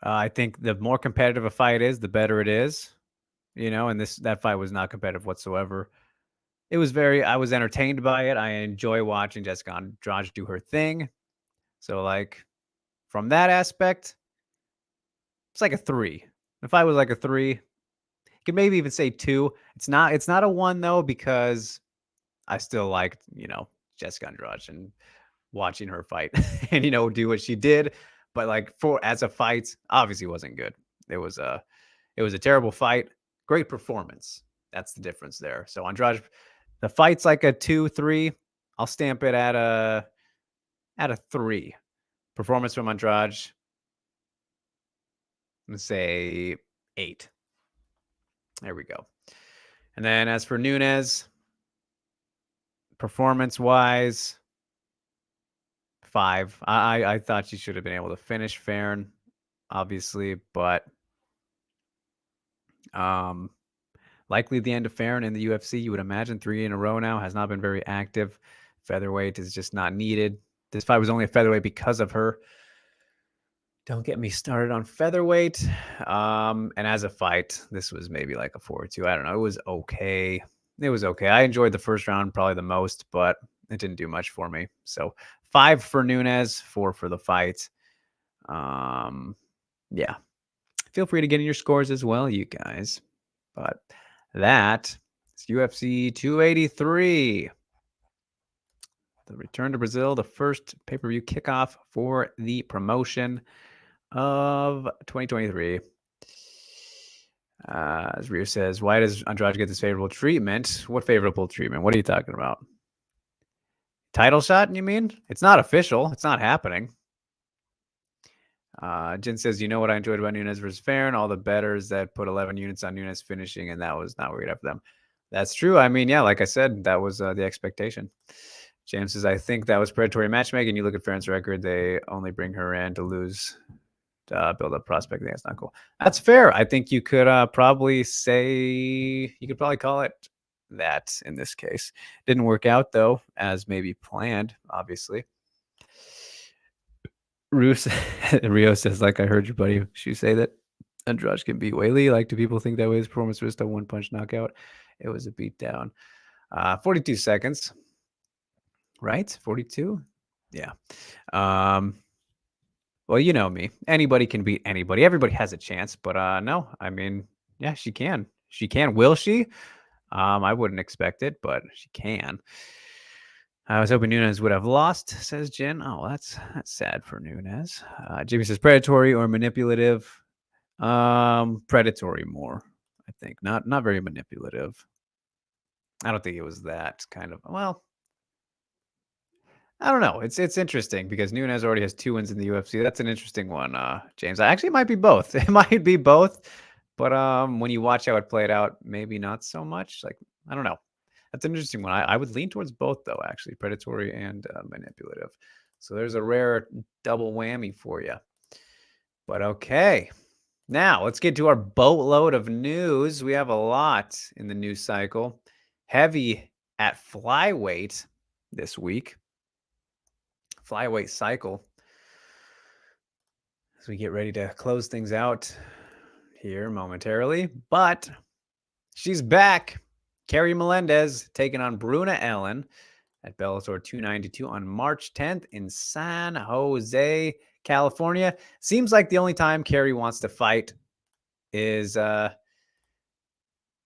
I think the more competitive a fight is, the better it is. And that fight was not competitive whatsoever. I was entertained by it. I enjoy watching Jessica Andrade do her thing. So, like, from that aspect, it's like a 3. If I was like a 3, you could maybe even say 2. It's not a 1 though, because I still liked, Jessica Andrade and watching her fight and, do what she did. But like, as a fight, obviously wasn't good. It was a terrible fight. Great performance. That's the difference there. So Andrade, the fight's like a 2-3. I'll stamp it at a 3. Performance from Andrade, I'm gonna say 8. There we go. And then as for Nunes, performance-wise, 5. I thought she should have been able to finish Farron, obviously, but likely the end of Farron in the UFC. You would imagine 3 in a row now. Has not been very active. Featherweight is just not needed. This fight was only a featherweight because of her. Don't get me started on featherweight. And as a fight, this was maybe like a 4 or 2. I don't know. It was okay. I enjoyed the first round probably the most, but it didn't do much for me. So 5 for Nunes, 4 for the fight. Yeah. Feel free to get in your scores as well, you guys. But that is UFC 283. The return to Brazil, the first pay-per-view kickoff for the promotion of 2023. As Rio says, why does Andrade get this favorable treatment? What favorable treatment? What are you talking about? Title shot, you mean? It's not official. It's not happening. Jin says, you know what I enjoyed about Nunes versus Farron? All the bettors that put 11 units on Nunes finishing, and that was not worried after them. That's true. I mean, yeah, like I said, that was the expectation. James says, I think that was predatory matchmaking. You look at Farron's record, they only bring her in to lose, to build up prospect. That's not cool. That's fair. I think you could probably call it that in this case. Didn't work out, though, as maybe planned, obviously. Rio says, like, I heard your buddy Shu say that Andrade can beat Whaley. Like, do people think that way? His performance was just a one-punch knockout? It was a beatdown. 42 seconds. right? 42. Yeah. Um, well, you know me. Anybody can beat anybody. Everybody has a chance, but no, I mean, yeah, she can. She can. Will she? I wouldn't expect it, but she can. I was hoping Nunes would have lost, says Jen. Oh, that's sad for Nunes. Jimmy says predatory or manipulative. Predatory more, I think. Not very manipulative. I don't think it was that kind of. Well, I don't know. It's interesting because Nunes already has 2 wins in the UFC. That's an interesting one, James. Actually, it might be both. It might be both, but when you watch how it played out, maybe not so much. Like, I don't know. That's an interesting one. I would lean towards both, though. Actually, predatory and manipulative. So there's a rare double whammy for you. But okay. Now, let's get to our boatload of news. We have a lot in the news cycle. Heavy at flyweight this week. Flyweight cycle. As we get ready to close things out here momentarily. But she's back. Carrie Melendez taking on Bruna Ellen at Bellator 292 on March 10th in San Jose, California. Seems like the only time Carrie wants to fight is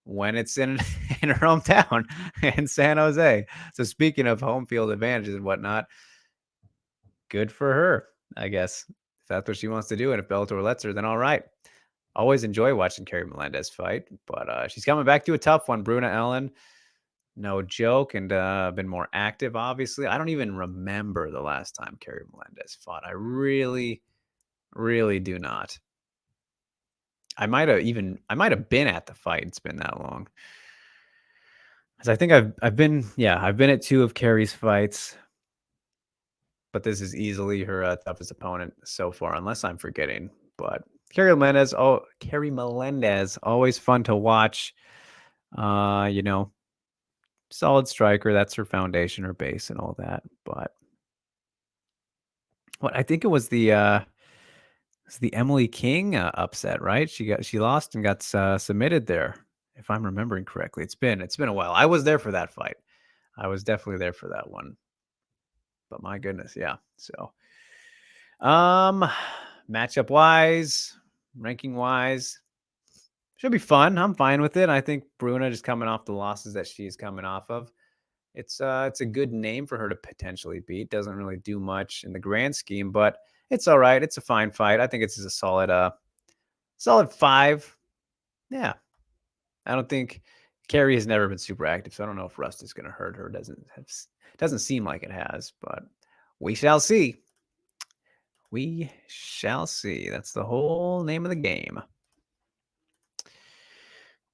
when it's in her hometown in San Jose. So speaking of home field advantages and whatnot, good for her, I guess. If that's what she wants to do, and if Bellator lets her, then all right. Always enjoy watching Carrie Melendez fight, but she's coming back to a tough one. Bruna Ellen, no joke, and been more active, obviously. I don't even remember the last time Carrie Melendez fought. I really, really do not. I might have been at the fight. It's been that long. Because I think I've been at 2 of Carrie's fights, but this is easily her toughest opponent so far, unless I'm forgetting. But Carrie Melendez, always fun to watch. You know, solid striker. That's her foundation, her base, and all that. But I think it was the Emily King upset, right? She lost and got submitted there, if I'm remembering correctly. It's been a while. I was there for that fight. I was definitely there for that one. But my goodness, yeah. So, matchup wise, ranking wise, should be fun. I'm fine with it. I think Bruna just coming off the losses that she's coming off of. It's a good name for her to potentially beat. Doesn't really do much in the grand scheme, but it's all right. It's a fine fight. I think it's a solid 5. Yeah. I don't think Carrie has never been super active, so I don't know if rust is going to hurt her. Doesn't seem like it has, but we shall see. We shall see. That's the whole name of the game.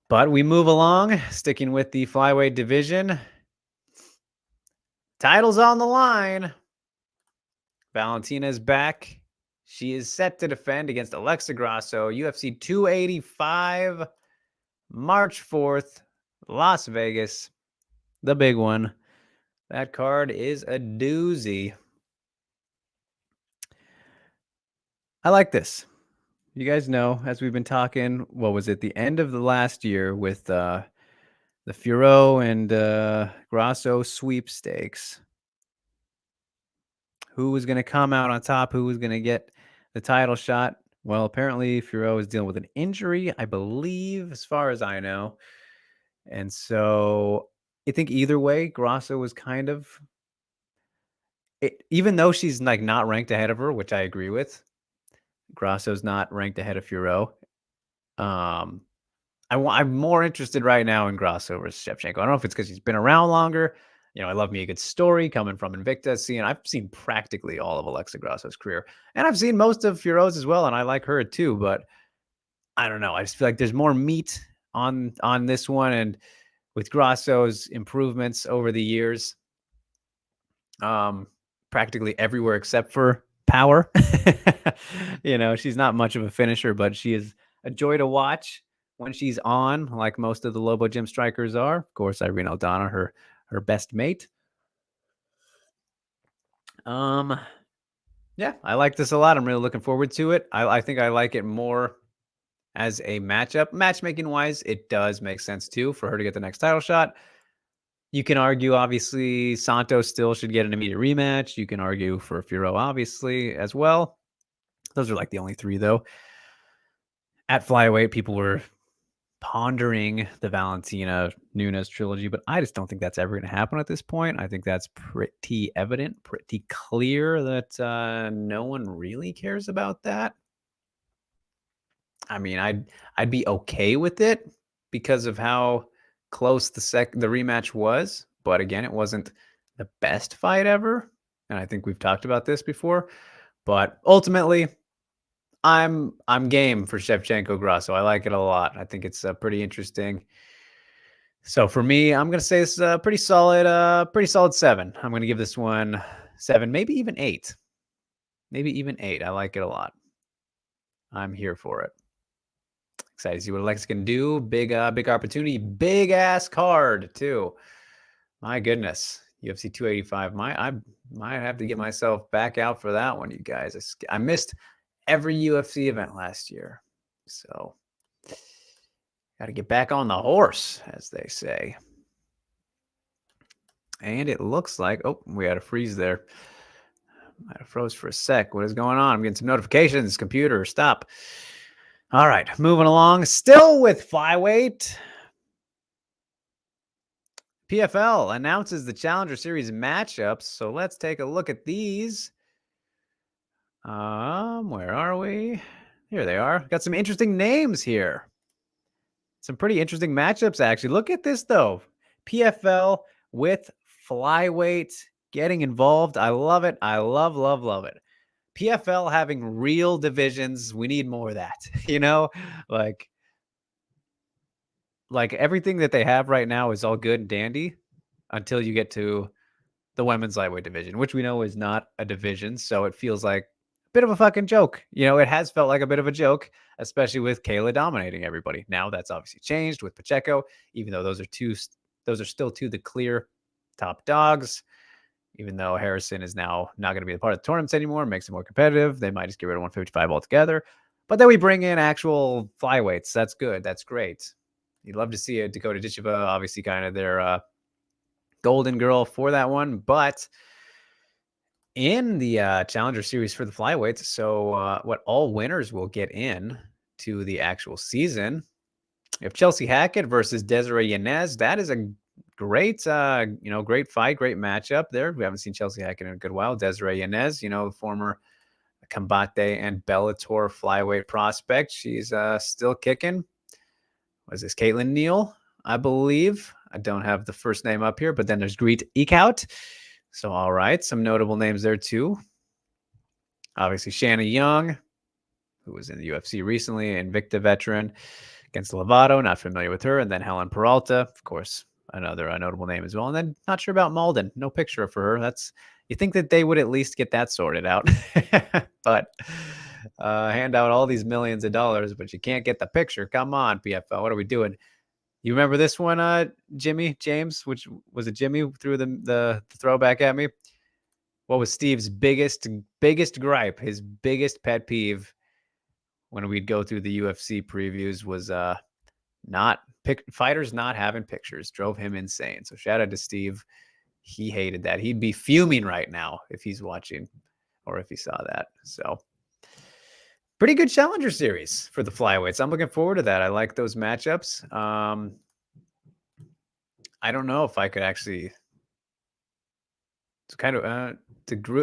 But we move along, sticking with the flyweight division. Title's on the line. Valentina is back. She is set to defend against Alexa Grasso, UFC 285, March 4th, Las Vegas. The big one. That card is a doozy. I like this. You guys know, as we've been talking, what was it, the end of the last year with the Furo and Grasso sweepstakes. Who was going to come out on top? Who was going to get the title shot? Well, apparently Furo is dealing with an injury, I believe, as far as I know. And so I think either way, Grasso was kind of, even though she's like not ranked ahead of her, which I agree with, Grasso's not ranked ahead of Furo. I'm more interested right now in Grasso versus Shevchenko. I don't know if it's because she's been around longer. You know, I love me a good story coming from Invicta. I've seen practically all of Alexa Grasso's career, and I've seen most of Furo's as well, and I like her too. But I don't know. I just feel like there's more meat on this one, and with Grasso's improvements over the years, practically everywhere except for power. You know, she's not much of a finisher, but she is a joy to watch when she's on, like most of the Lobo Gym strikers are. Of course, Irene Aldana, her best mate. Yeah, I like this a lot. I'm really looking forward to it. I think I like it more as a matchup. Matchmaking wise, it does make sense too for her to get the next title shot. You can argue, obviously, Santos still should get an immediate rematch. You can argue for Furo, obviously, as well. Those are like the only three, though. At flyweight, people were pondering the Valentina Nunes trilogy, but I just don't think that's ever going to happen at this point. I think that's pretty evident, pretty clear that no one really cares about that. I mean, I'd be okay with it because of how close the rematch was, but again, it wasn't the best fight ever, and I think we've talked about this before. But ultimately, I'm game for Shevchenko Grasso. I like it a lot. I think it's pretty interesting. So for me, I'm gonna say this is a pretty solid 7. I'm gonna give this one 7, maybe even 8. Maybe even 8. I like it a lot. I'm here for it. Excited to see what Alex can do. Big opportunity. Big ass card too. My goodness. UFC 285. I might have to get myself back out for that one, you guys. I missed every UFC event last year. So got to get back on the horse, as they say. And it looks like, oh, we had a freeze there. I froze for a sec. What is going on? I'm getting some notifications. Computer, stop. All right, moving along. Still with flyweight. PFL announces the Challenger Series matchups. So let's take a look at these. Where are we? Here they are. Got some interesting names here. Some pretty interesting matchups, actually. Look at this, though. PFL with flyweight getting involved. I love it. I love it. PFL having real divisions. We need more of that. You know, like everything that they have right now is all good and dandy until you get to the women's lightweight division, which we know is not a division. So it feels like a bit of a fucking joke. You know, it has felt like a bit of a joke, especially with Kayla dominating everybody. Now that's obviously changed with Pacheco, even though those are still two the clear top dogs. Even though Harrison is now not going to be a part of the tournaments anymore, makes it more competitive. They might just get rid of 155 altogether. But then we bring in actual flyweights. That's good. That's great. You'd love to see a Dakota Ditcheva, obviously kind of their golden girl for that one. But in the Challenger Series for the flyweights, so what all winners will get in to the actual season. You have Chelsea Hackett versus Desiree Yanez. That is a great, great fight, great matchup there. We haven't seen Chelsea Hackett in a good while. Desiree Yanez, the former Combate and Bellator flyweight prospect. She's still kicking. Was this Caitlin Neal, I believe? I don't have the first name up here, but then there's Greet Eekhout. So, all right, some notable names there too. Obviously, Shanna Young, who was in the UFC recently, Invicta veteran against Lovato. Not familiar with her. And then Helen Peralta, of course, another notable name as well. And then not sure about Malden. No picture for her. You think that they would at least get that sorted out. But hand out all these millions of dollars, but you can't get the picture. Come on, PFL. What are we doing? You remember this one, Jimmy James? Which was it? Jimmy threw the throwback at me. What was Steve's biggest gripe? His biggest pet peeve when we'd go through the UFC previews was fighters not having pictures. Drove him insane. So shout out to Steve. He hated that. He'd be fuming right now if he's watching or if he saw that. So pretty good Challenger Series for the flyweights. I'm looking forward to that. I like those matchups. I don't know if I could actually kind of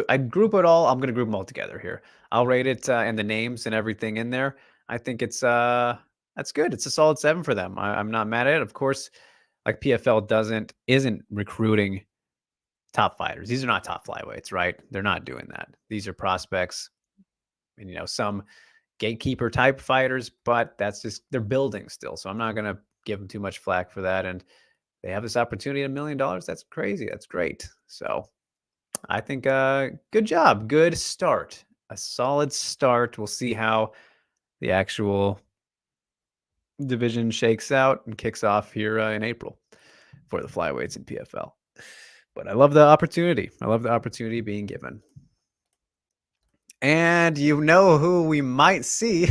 I'd group it all. I'm going to group them all together here. I'll rate it and the names and everything in there. I think it's that's good. It's a solid 7 for them. I'm not mad at it. Of course, like PFL isn't recruiting top fighters. These are not top flyweights, right? They're not doing that. These are prospects and, some gatekeeper type fighters, but that's just, they're building still. So I'm not going to give them too much flack for that. And they have this opportunity at $1 million. That's crazy. That's great. So I think good job. Good start. A solid start. We'll see how the actual division shakes out and kicks off here in April for the flyweights in PFL. But I love the opportunity. I love the opportunity being given. And you know who we might see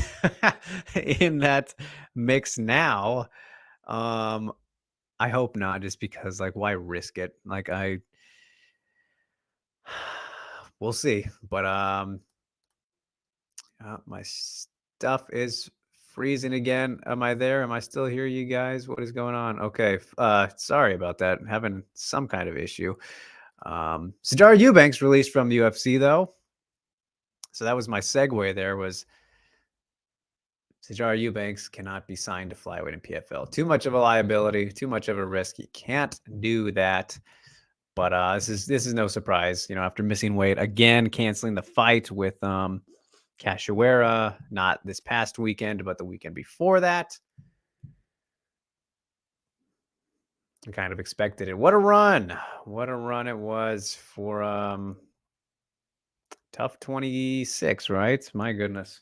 in that mix now. I hope not, just because like why risk it? Like we'll see. But my stuff is freezing again. Am I there? Am I still here, you guys? What is going on? Okay. Sorry about that. Having some kind of issue. Sajara Eubanks released from the UFC though. So that was my segue there was Sajara Eubanks cannot be signed to flyweight in PFL. Too much of a liability, too much of a risk. You can't do that. But this is no surprise. You know, after missing weight again, canceling the fight with Cachoeira, not this past weekend, but the weekend before that. I kind of expected it. What a run. What a run it was for Tough 26, right? My goodness.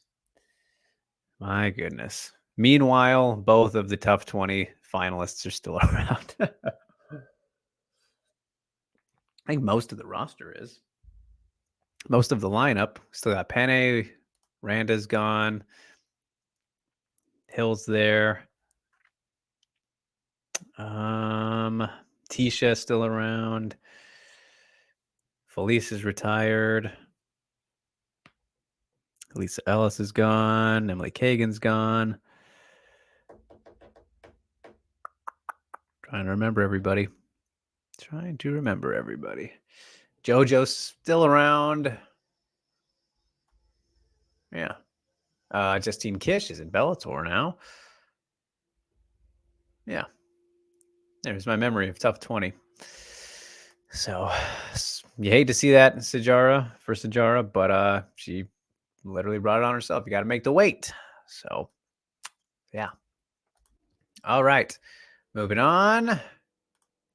My goodness. Meanwhile, both of the Tough 20 finalists are still around. I think most of the roster is. Most of the lineup. Still got Penne. Randa's gone. Hill's there. Tisha still around. Felice is retired. Lisa Ellis is gone. Emily Kagan's gone. Trying to remember everybody. JoJo's still around. Yeah. Justine Kish is in Bellator now. Yeah. There's my memory of Tough 20. So you hate to see that Sajara, but she literally brought it on herself. You got to make the weight. So yeah. All right. Moving on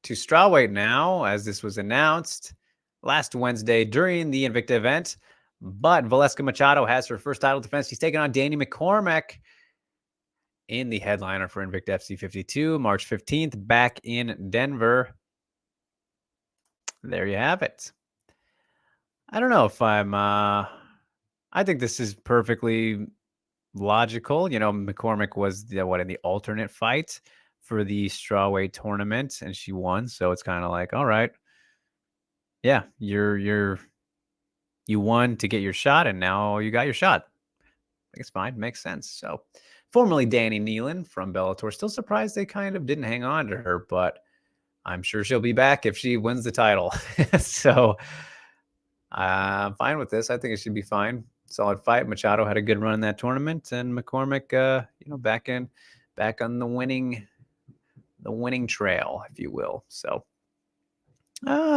to strawweight now, as this was announced last Wednesday during the Invicta event. But Valeska Machado has her first title defense. She's taking on Danny McCormack in the headliner for Invicta FC 52, March 15th, back in Denver. There you have it. I don't know if I think this is perfectly logical. You know, McCormack was in the alternate fight for the strawweight tournament, and she won. So it's kind of like, all right, yeah, you won to get your shot, and now you got your shot. I think it's fine, makes sense. So, formerly Danny Nealon from Bellator, still surprised they kind of didn't hang on to her, but I'm sure she'll be back if she wins the title. So, I'm fine with this. I think it should be fine. Solid fight. Machado had a good run in that tournament, and McCormack, back on the winning trail, if you will. So,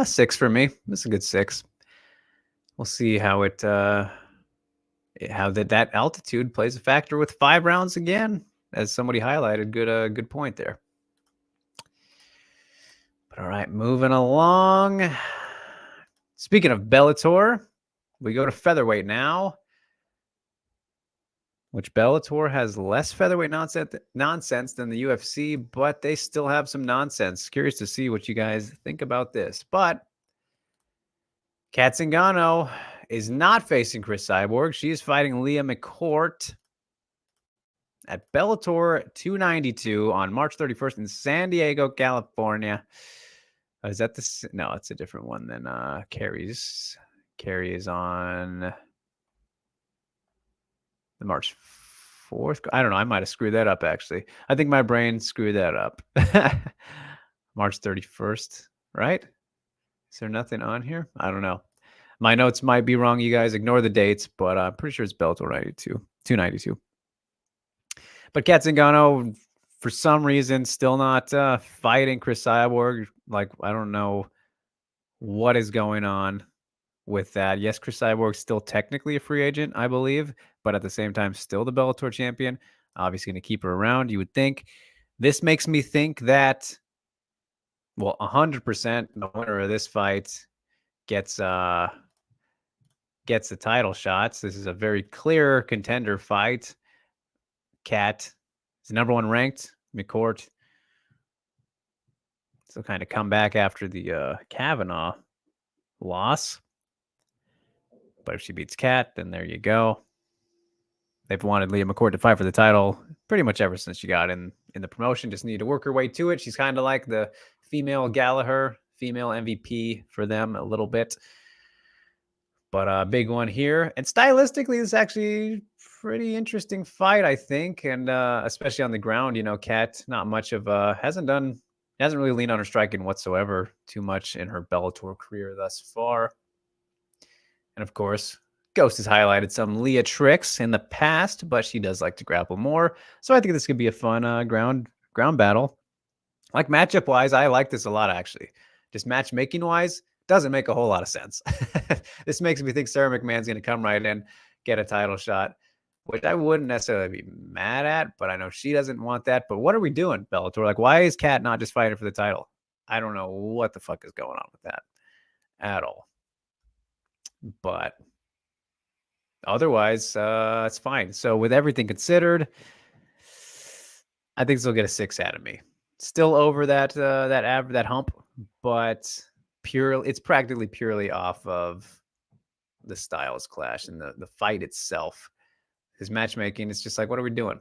6 for me. This is a good 6. We'll see how that altitude plays a factor with 5 rounds again, as somebody highlighted. Good point there. But all right, moving along. Speaking of Bellator, we go to featherweight now, which Bellator has less featherweight nonsense than the UFC, but they still have some nonsense. Curious to see what you guys think about this. But Kat Zingano is not facing Chris Cyborg. She is fighting Leah McCourt at Bellator 292 on March 31st in San Diego, California. Is that this? No, it's a different one than Carrie's. Carrie is on the March 4th. I don't know. I might have screwed that up, actually. I think my brain screwed that up. March 31st, right? Is there nothing on here? I don't know. My notes might be wrong. You guys ignore the dates, but I'm pretty sure it's Bellator 292. But Kat Zingano, for some reason, still not fighting Chris Cyborg. Like, I don't know what is going on with that. Yes, Chris Cyborg's still technically a free agent, I believe, but at the same time, still the Bellator champion. Obviously going to keep her around, you would think. This makes me think that, 100% the winner of this fight gets the title shots. This is a very clear contender fight. Kat is number 1 ranked. McCourt still kind of come back after the Kavanaugh loss. But if she beats Kat, then there you go. They've wanted Leah McCourt to fight for the title pretty much ever since she got in the promotion. Just needed to work her way to it. She's kind of like the female Gallagher, female MVP for them a little bit. But a big one here. And stylistically, this is actually pretty interesting fight, I think. And especially on the ground, Kat, not much of hasn't really leaned on her striking whatsoever too much in her Bellator career thus far. And of course, Ghost has highlighted some Leah tricks in the past, but she does like to grapple more. So I think this could be a fun ground battle. Like matchup wise, I like this a lot actually. Just matchmaking wise, doesn't make a whole lot of sense. This makes me think Sarah McMahon's going to come right in, get a title shot, which I wouldn't necessarily be mad at, but I know she doesn't want that. But what are we doing, Bellator? Like, why is Kat not just fighting for the title? I don't know what the fuck is going on with that at all. But otherwise, it's fine. So with everything considered, I think this will get a 6 out of me. Still over that hump, but it's practically purely off of the styles clash and the fight itself. His matchmaking, it's just like, what are we doing?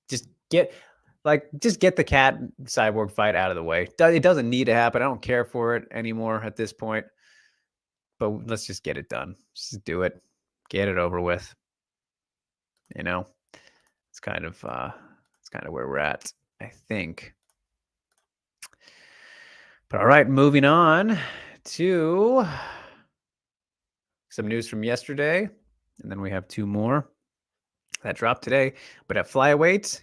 Just get the Kat Cyborg fight out of the way. It doesn't need to happen. I don't care for it anymore at this point. But let's just get it done. Just do it. Get it over with. It's kind of where we're at, I think. But all right, moving on to some news from yesterday. And then we have 2 more that dropped today. But at flyweight,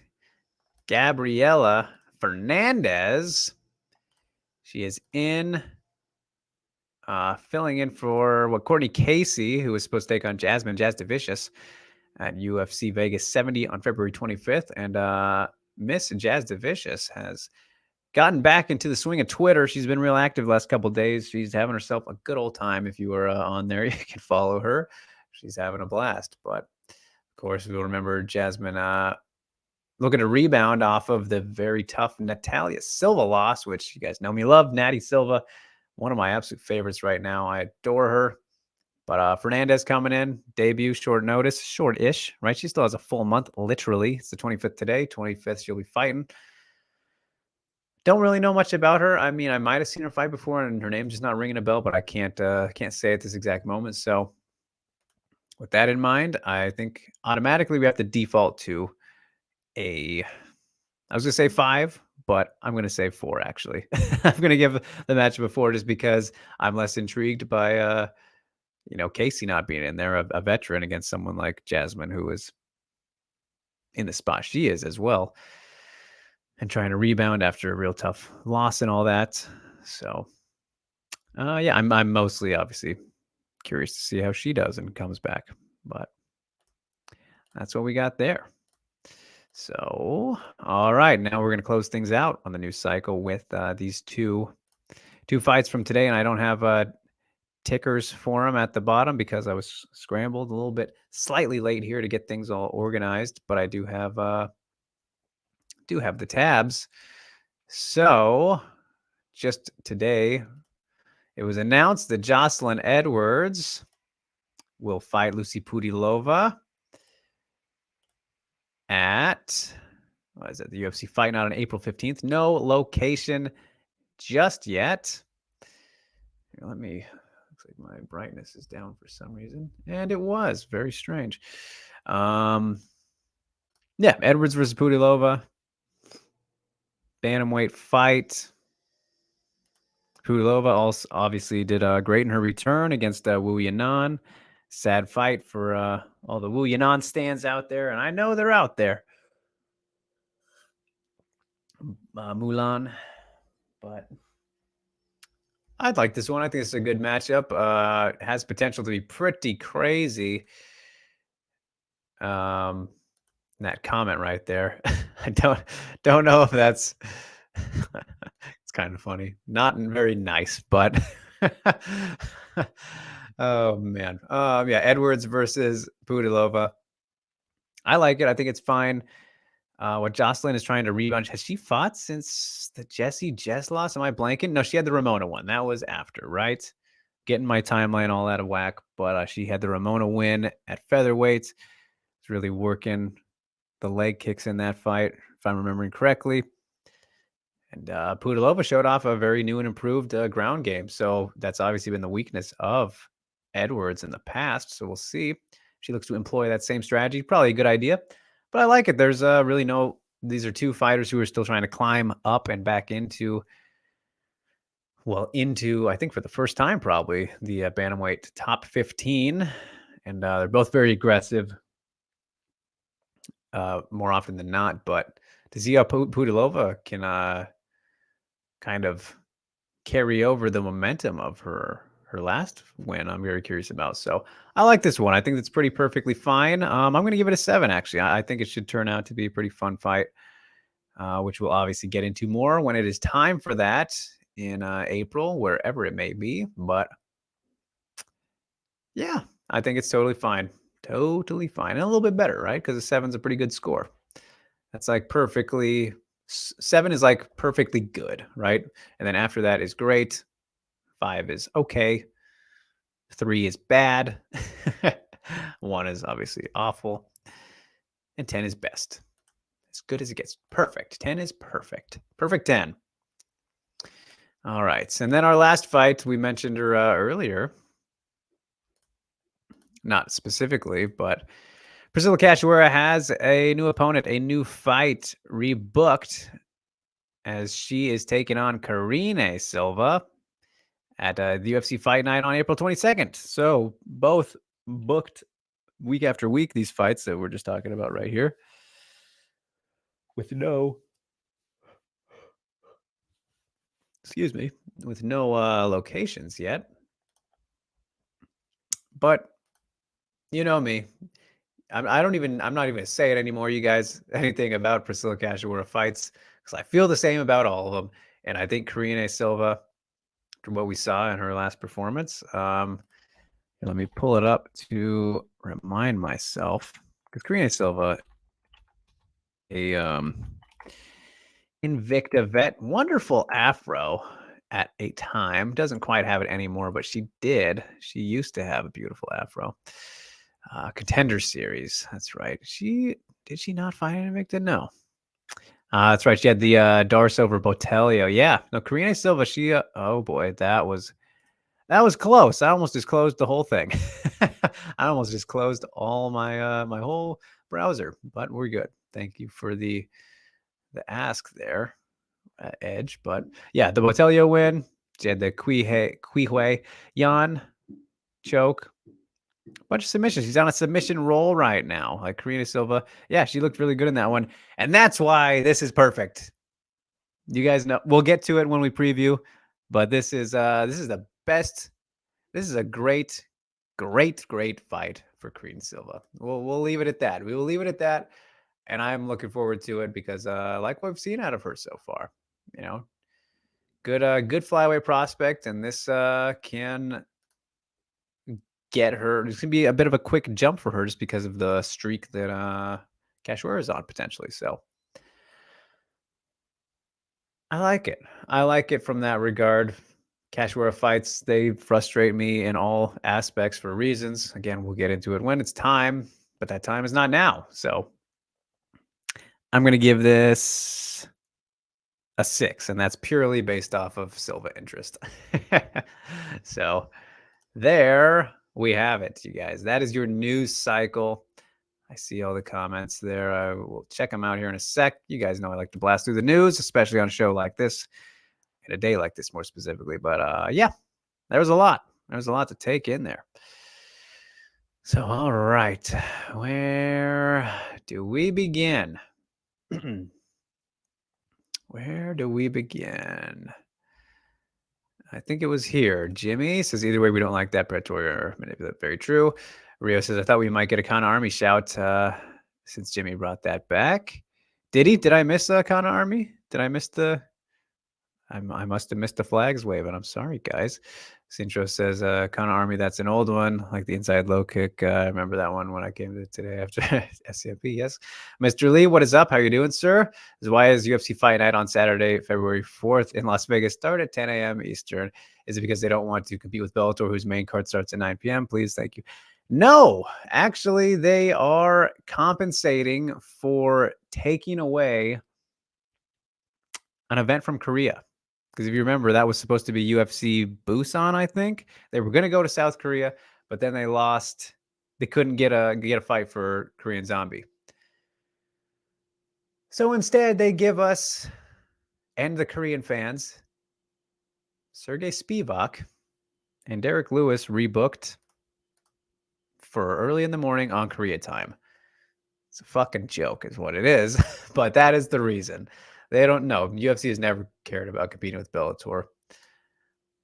Gabriela Fernandez, she is in filling in for Courtney Casey, who was supposed to take on Jazz DeVicious at UFC Vegas 70 on February 25th. And Miss Jazz DeVicious has gotten back into the swing of Twitter. She's been real active the last couple of days. She's having herself a good old time. If you were on there, you can follow her. She's having a blast. But of course, we'll remember Jasmine looking to rebound off of the very tough Natalia Silva loss, which you guys know me love. Natty Silva, one of my absolute favorites right now. I adore her. But Fernandez coming in, debut, short-ish, right? She still has a full month, literally. It's the 25th today. 25th, she'll be fighting. Don't really know much about her. I mean, I might have seen her fight before, and her name's just not ringing a bell, but I can't say at this exact moment. So with that in mind, I think automatically we have to default to I was going to say 5, but I'm going to say 4, actually. I'm going to give the match a 4 just because I'm less intrigued by, Casey not being in there, a veteran against someone like Jasmine, who is in the spot she is as well, and trying to rebound after a real tough loss and all that. So, yeah, I'm mostly obviously curious to see how she does and comes back, but that's what we got there. So, all right, now we're going to close things out on the news cycle with these two fights from today, and I don't have tickers for them at the bottom because I was scrambled a little bit slightly late here to get things all organized, but I do have the tabs. So just today, it was announced that Jocelyn Edwards will fight Lucy Pudilova at, the UFC Fight Night on April 15th. No location just yet. Here, looks like my brightness is down for some reason. And it was very strange. Yeah, Edwards versus Pudilova. Bantamweight fight. Pudilova also obviously did great in her return against Wu Yanan. Sad fight for all the Wu Yanan stands out there, and I know they're out there. Mulan, but I'd like this one. I think it's a good matchup. It has potential to be pretty crazy. That comment right there, I don't know if that's it's kind of funny, not very nice, but oh man. Yeah, Edwards versus Pudilova. I like it. I think it's fine. What Jocelyn is trying to rebound. Has she fought since the Jessie Jess loss? Am I blanking? No, she had the Ramona one. That was after, right? Getting my timeline all out of whack, but she had the Ramona win at featherweight. It's really working the leg kicks in that fight, if I'm remembering correctly. And Pudilova showed off a very new and improved ground game. So that's obviously been the weakness of Edwards in the past. So we'll see. She looks to employ that same strategy. Probably a good idea. But I like it. There's really no... These are two fighters who are still trying to climb up and back into, I think for the first time probably, the bantamweight top 15. And they're both very aggressive more often than not. But to see how Pudilova can kind of carry over the momentum of her last win, I'm very curious about. So I like this one. I think it's pretty perfectly fine. I'm going to give it a 7, actually. I think it should turn out to be a pretty fun fight, which we'll obviously get into more when it is time for that in April, wherever it may be. But yeah, I think it's totally fine. Totally fine. And a little bit better, right? Because a 7's a pretty good score. That's like perfectly... 7 is like perfectly good, right? And then after that is great. 5 is okay. 3 is bad. 1 is obviously awful. And 10 is best. As good as it gets. Perfect. 10 is perfect. Perfect 10. All right. And then our last fight, we mentioned her earlier. Not specifically, but Priscilla Cachoeira has a new opponent, a new fight rebooked, as she is taking on Karine Silva at the UFC Fight Night on April 22nd. So both booked week after week, these fights that we're just talking about right here, with no locations yet. But you know me, I'm not even going to say it anymore, you guys, anything about Priscilla Cachoeira fights, because I feel the same about all of them. And I think Karine Silva, from what we saw in her last performance, let me pull it up to remind myself, because Karine Silva, a Invicta vet, wonderful afro at a time, doesn't quite have it anymore, but she used to have a beautiful afro. Contender Series, that's right. Did she not fight an Invicta? No. That's right. She had the Darce over Botelho. Yeah. No, Karine Silva, she oh boy, that was close. I almost just closed the whole thing. I almost just closed all my my whole browser, but we're good. Thank you for the ask there, Edge. But yeah, the Botelho win. She had the Quihui Yan choke. Bunch of submissions. She's on a submission roll right now. Like Karine Silva. Yeah, she looked really good in that one. And that's why this is perfect. You guys know, we'll get to it when we preview, but this is the best. This is a great fight for Karine Silva. We'll leave it at that. We will leave it at that. And I'm looking forward to it because I like what I've seen out of her so far. You know, good flyweight prospect, and this can get her. It's gonna be a bit of a quick jump for her just because of the streak that Cachoeira is on potentially. So I like it. I like it from that regard. Cachoeira fights, they frustrate me in all aspects for reasons. Again, we'll get into it when it's time, but that time is not now. So I'm going to give this a 6, and that's purely based off of Silva interest. So there we have it, you guys. That is your news cycle. I see all the comments there. I will check them out here in a sec. You guys know I like to blast through the news, especially on a show like this, in a day like this more specifically. But yeah, there was a lot. There was a lot to take in there. So, all right. Where do we begin? Where do we begin? I think it was here. Jimmy says, either way, we don't like that predatory or manipulative. Very true. Rio says, I thought we might get a Kana Army shout since Jimmy brought that back. Did he? Did I miss Kana Army? Did I miss the... I must have missed the flags wave, and I'm sorry, guys. Sintro says, Kana Army, that's an old one, like the inside low kick. I remember that one when I came to today after SCMP, yes. Mr. Lee, what is up? How you doing, sir? Why is UFC Fight Night on Saturday, February 4th in Las Vegas start at 10 a.m. Eastern? Is it because they don't want to compete with Bellator, whose main card starts at 9 p.m.? Please, thank you. No, actually, they are compensating for taking away an event from Korea. Because if you remember, that was supposed to be UFC Busan, I think. They were going to go to South Korea, but then they lost. They couldn't get a fight for Korean Zombie. So instead, they give us and the Korean fans Sergey Spivak and Derek Lewis rebooked for early in the morning on Korea time. It's a fucking joke is what it is, but that is the reason. They don't know. UFC has never cared about competing with Bellator.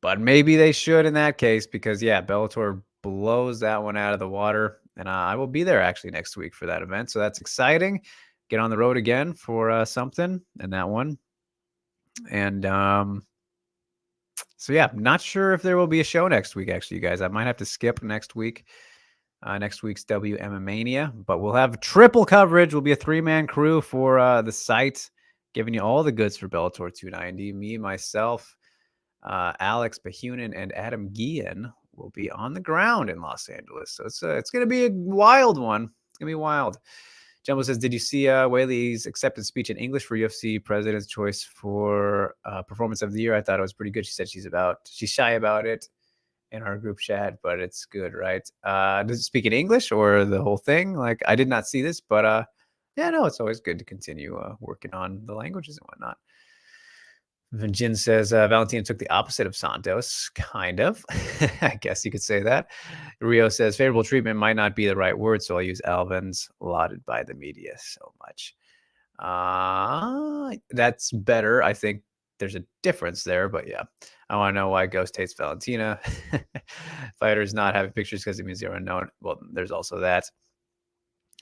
But maybe they should in that case because, yeah, Bellator blows that one out of the water. And I will be there actually next week for that event. So that's exciting. Get on the road again for something and that one. And so, yeah, not sure if there will be a show next week, actually, you guys. I might have to skip next week. Next week's WMMAnia, but we'll have triple coverage. We'll be a 3-man crew for the site, giving you all the goods for Bellator 290. Me, myself, Alex Bahunin, and Adam Guillen will be on the ground in Los Angeles. So it's going to be a wild one. It's going to be wild. Jumbo says, did you see Whaley's acceptance speech in English for UFC President's Choice for Performance of the Year? I thought it was pretty good. She said she's shy about it in our group chat, but it's good, right? Does it speak in English or the whole thing? Like, I did not see this, but yeah, no, it's always good to continue working on the languages and whatnot. Jin says Valentina took the opposite of Santos, kind of. I guess you could say that. Rio says favorable treatment might not be the right word, so I'll use Alvin's lauded by the media so much. That's better. I think there's a difference there, but yeah. I want to know why Ghost hates Valentina. Fighters not having pictures because it means they're unknown. Well, there's also that.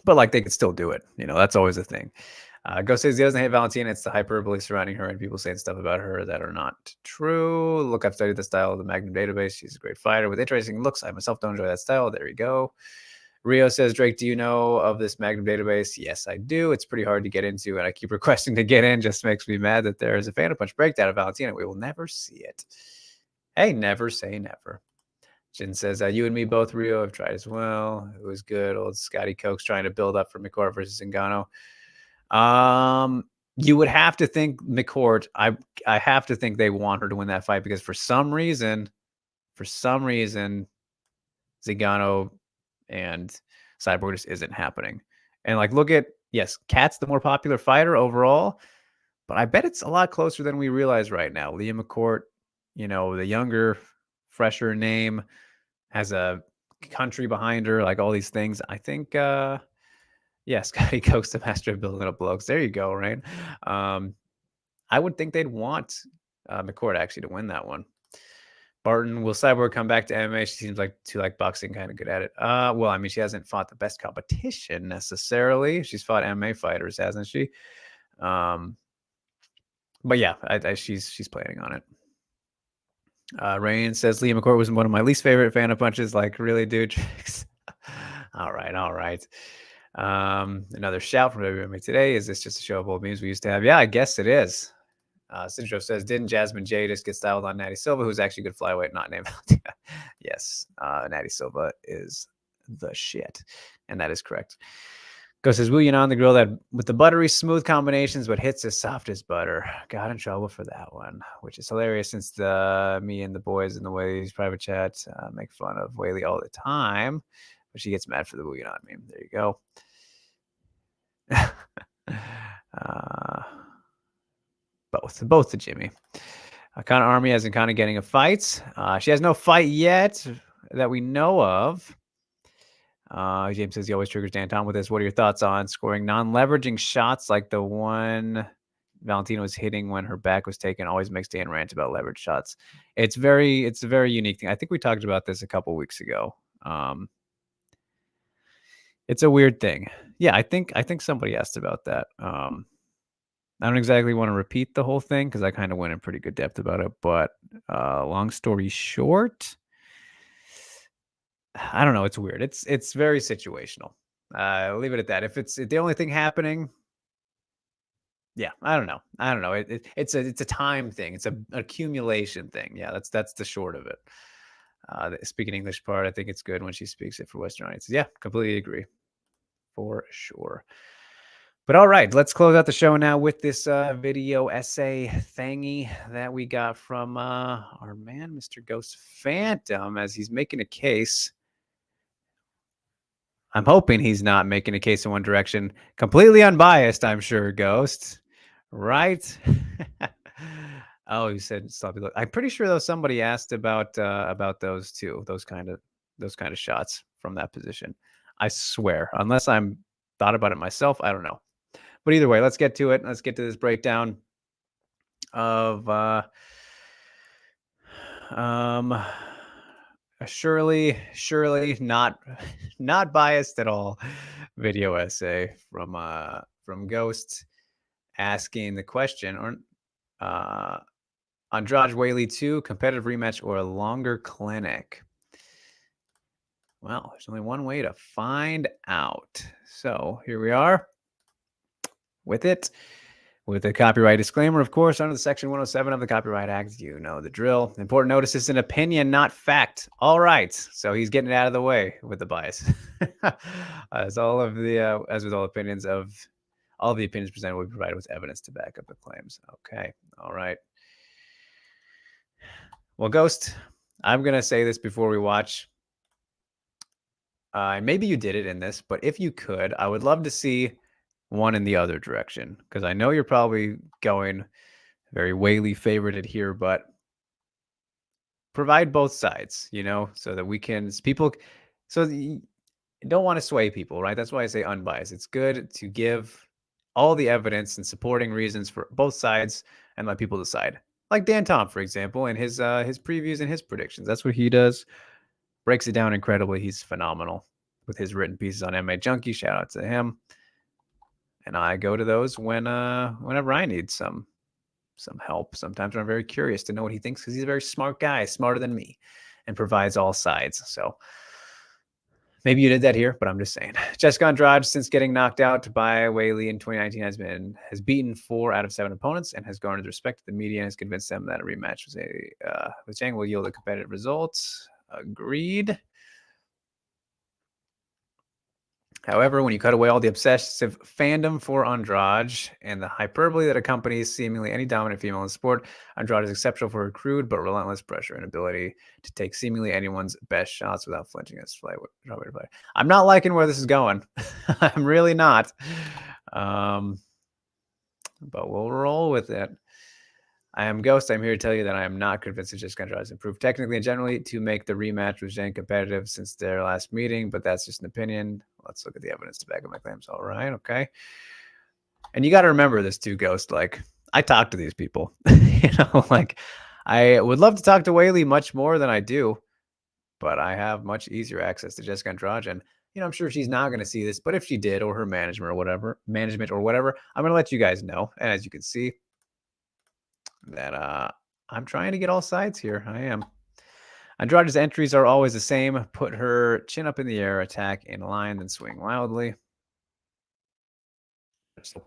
But like they could still do it. That's always a thing. Ghost says he doesn't hate Valentina. It's the hyperbole surrounding her and people saying stuff about her that are not true. Look, I've studied the style of the Magnum database. She's a great fighter with interesting looks. I myself don't enjoy that style. There you go. Rio says, Drake, do you know of this Magnum database? Yes, I do. It's pretty hard to get into, and I keep requesting to get in. Just makes me mad that there is a Phantom Punch breakdown of Valentina. We will never see it. Hey, never say never. Jin says, you and me both, Rio, have tried as well. It was good. Old Scotty Coke's trying to build up for McCourt versus Ngannou. You would have to think McCourt. I have to think they want her to win that fight because for some reason, Zingano and Cyborg just isn't happening. And like, look at, yes, Kat's the more popular fighter overall, but I bet it's a lot closer than we realize right now. Leah McCourt, the younger, fresher name, has a country behind her, like all these things. I think, Scotty Coke's the master of building up blokes. There you go, right? I would think they'd want McCourt actually to win that one. Barton, will Cyborg come back to MMA? She seems like boxing, kind of good at it. Well, I mean, she hasn't fought the best competition necessarily. She's fought MMA fighters, hasn't she? But yeah, she's planning on it. Rain says Liam McCourt was one of my least favorite Phantom Punches. Like, really, dude? all right. Another shout from WMMA today. Is this just a show of old memes we used to have? Yeah, I guess it is. Sindro says, didn't Jasmine Jadis get styled on Natty Silva, who's actually a good flyweight, not named Valentina? Yes, Natty Silva is the shit, and that is correct. Ghost says, William on the grill that with the buttery smooth combinations, but hits as soft as butter. Got in trouble for that one, which is hilarious since me and the boys in the Whaley's private chat make fun of Whaley all the time, but she gets mad for the William on meme. There you go. Both to Jimmy. Conor Army hasn't kind of getting a fight. She has no fight yet that we know of. James says he always triggers Dan Tom with this. What are your thoughts on scoring non-leveraging shots like the one Valentina was hitting when her back was taken? Always makes Dan rant about leverage shots. It's a very unique thing. I think we talked about this a couple weeks ago. It's a weird thing. Yeah, I think somebody asked about that. I don't exactly want to repeat the whole thing because I kind of went in pretty good depth about it. But long story short, I don't know. It's weird. It's very situational. I'll leave it at that. If it's the only thing happening, yeah, I don't know. It's a time thing. It's an accumulation thing. Yeah, that's the short of it. speaking English part, I think it's good when she speaks it for Western audiences. Yeah, completely agree. For sure. But all right, let's close out the show now with this video essay thingy that we got from our man, Mr. Ghost Phantom, as he's making a case. I'm hoping he's not making a case in one direction. Completely unbiased, I'm sure, Ghost. Right? Oh, you said sloppy look. I'm pretty sure though somebody asked about those too, those kind of shots from that position. I swear, unless I'm thought about it myself, I don't know. But either way, let's get to it. Let's get to this breakdown of surely not biased at all video essay from Ghost asking the question, or Andrade Whaley 2, competitive rematch or a longer clinic? Well, there's only one way to find out. So here we are with it. With a copyright disclaimer, of course, under the Section 107 of the Copyright Act, you know the drill. Important notice, is an opinion, not fact. All right, so he's getting it out of the way with the bias. As all of the, as with all opinions of, all the opinions presented will be provided with evidence to back up the claims. Okay, all right. Well, Ghost, I'm gonna say this before we watch. Maybe you did it in this, but if you could, I would love to see one in the other direction, because I know you're probably going very Whaley favorited here, but provide both sides, you know, so that we can, people, so you don't want to sway people, right? That's why I say unbiased. It's good to give all the evidence and supporting reasons for both sides and let people decide. Like Dan Tom, for example, and his previews and his predictions. That's what he does. Breaks it down incredibly. He's phenomenal with his written pieces on MMA Junkie. Shout out to him. And I go to those when whenever I need some help. Sometimes I'm very curious to know what he thinks, because he's a very smart guy, smarter than me, and provides all sides. So maybe you did that here, but I'm just saying. Jessica Andrade, since getting knocked out by Whaley in 2019, has beaten 4 out of 7 opponents and has garnered the respect of the media and has convinced them that a rematch with Zhang will yield a competitive result. Agreed. However, when you cut away all the obsessive fandom for Andrade and the hyperbole that accompanies seemingly any dominant female in sport, Andrade is exceptional for her crude but relentless pressure and ability to take seemingly anyone's best shots without flinching. I'm not liking where this is going. I'm really not. But we'll roll with it. I am Ghost. I'm here to tell you that I am not convinced that Jessica Andrade has improved technically and generally to make the rematch with Zhang competitive since their last meeting, but that's just an opinion. Let's look at the evidence to back up my claims. All right, okay. And you got to remember this too, Ghost. Like, I talk to these people. You know, like, I would love to talk to Whaley much more than I do, but I have much easier access to Jessica Andrade. And, you know, I'm sure she's not going to see this, but if she did, or her management or whatever, I'm going to let you guys know. And as you can see, that I'm trying to get all sides here. I am. Andrade's entries are always the same. Put her chin up in the air, attack in line, then swing wildly.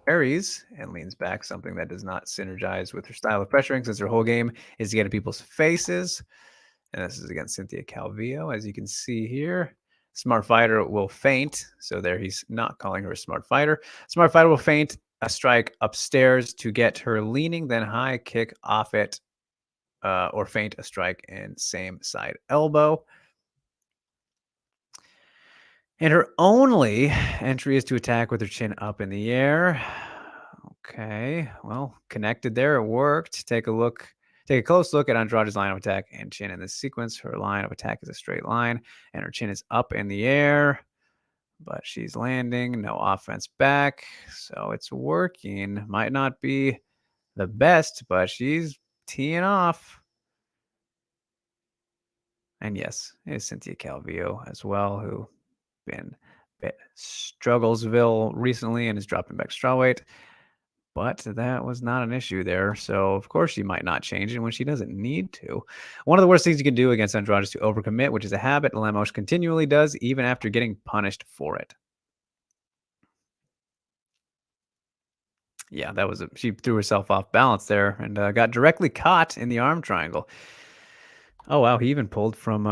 Parries and leans back, something that does not synergize with her style of pressuring, since her whole game is to get in people's faces. And this is against Cynthia Calvillo, as you can see here. Smart fighter will feint. So there, he's not calling her a smart fighter. Smart fighter will feint a strike upstairs to get her leaning, then high kick off it, or feint a strike and same side elbow. And her only entry is to attack with her chin up in the air. Okay, well, connected there. It worked. Take a close look at Andrade's line of attack and chin in this sequence. Her line of attack is a straight line, and her chin is up in the air, but she's landing. No offense back, so it's working. Might not be the best, but she's teeing off. And yes, it is Cynthia Calvillo as well, who been a bit strugglesville recently and is dropping back strawweight. But that was not an issue there. So, of course, she might not change it when she doesn't need to. One of the worst things you can do against Andrade is to overcommit, which is a habit Lemos continually does, even after getting punished for it. Yeah, she threw herself off balance there and got directly caught in the arm triangle. Oh, wow. He even pulled from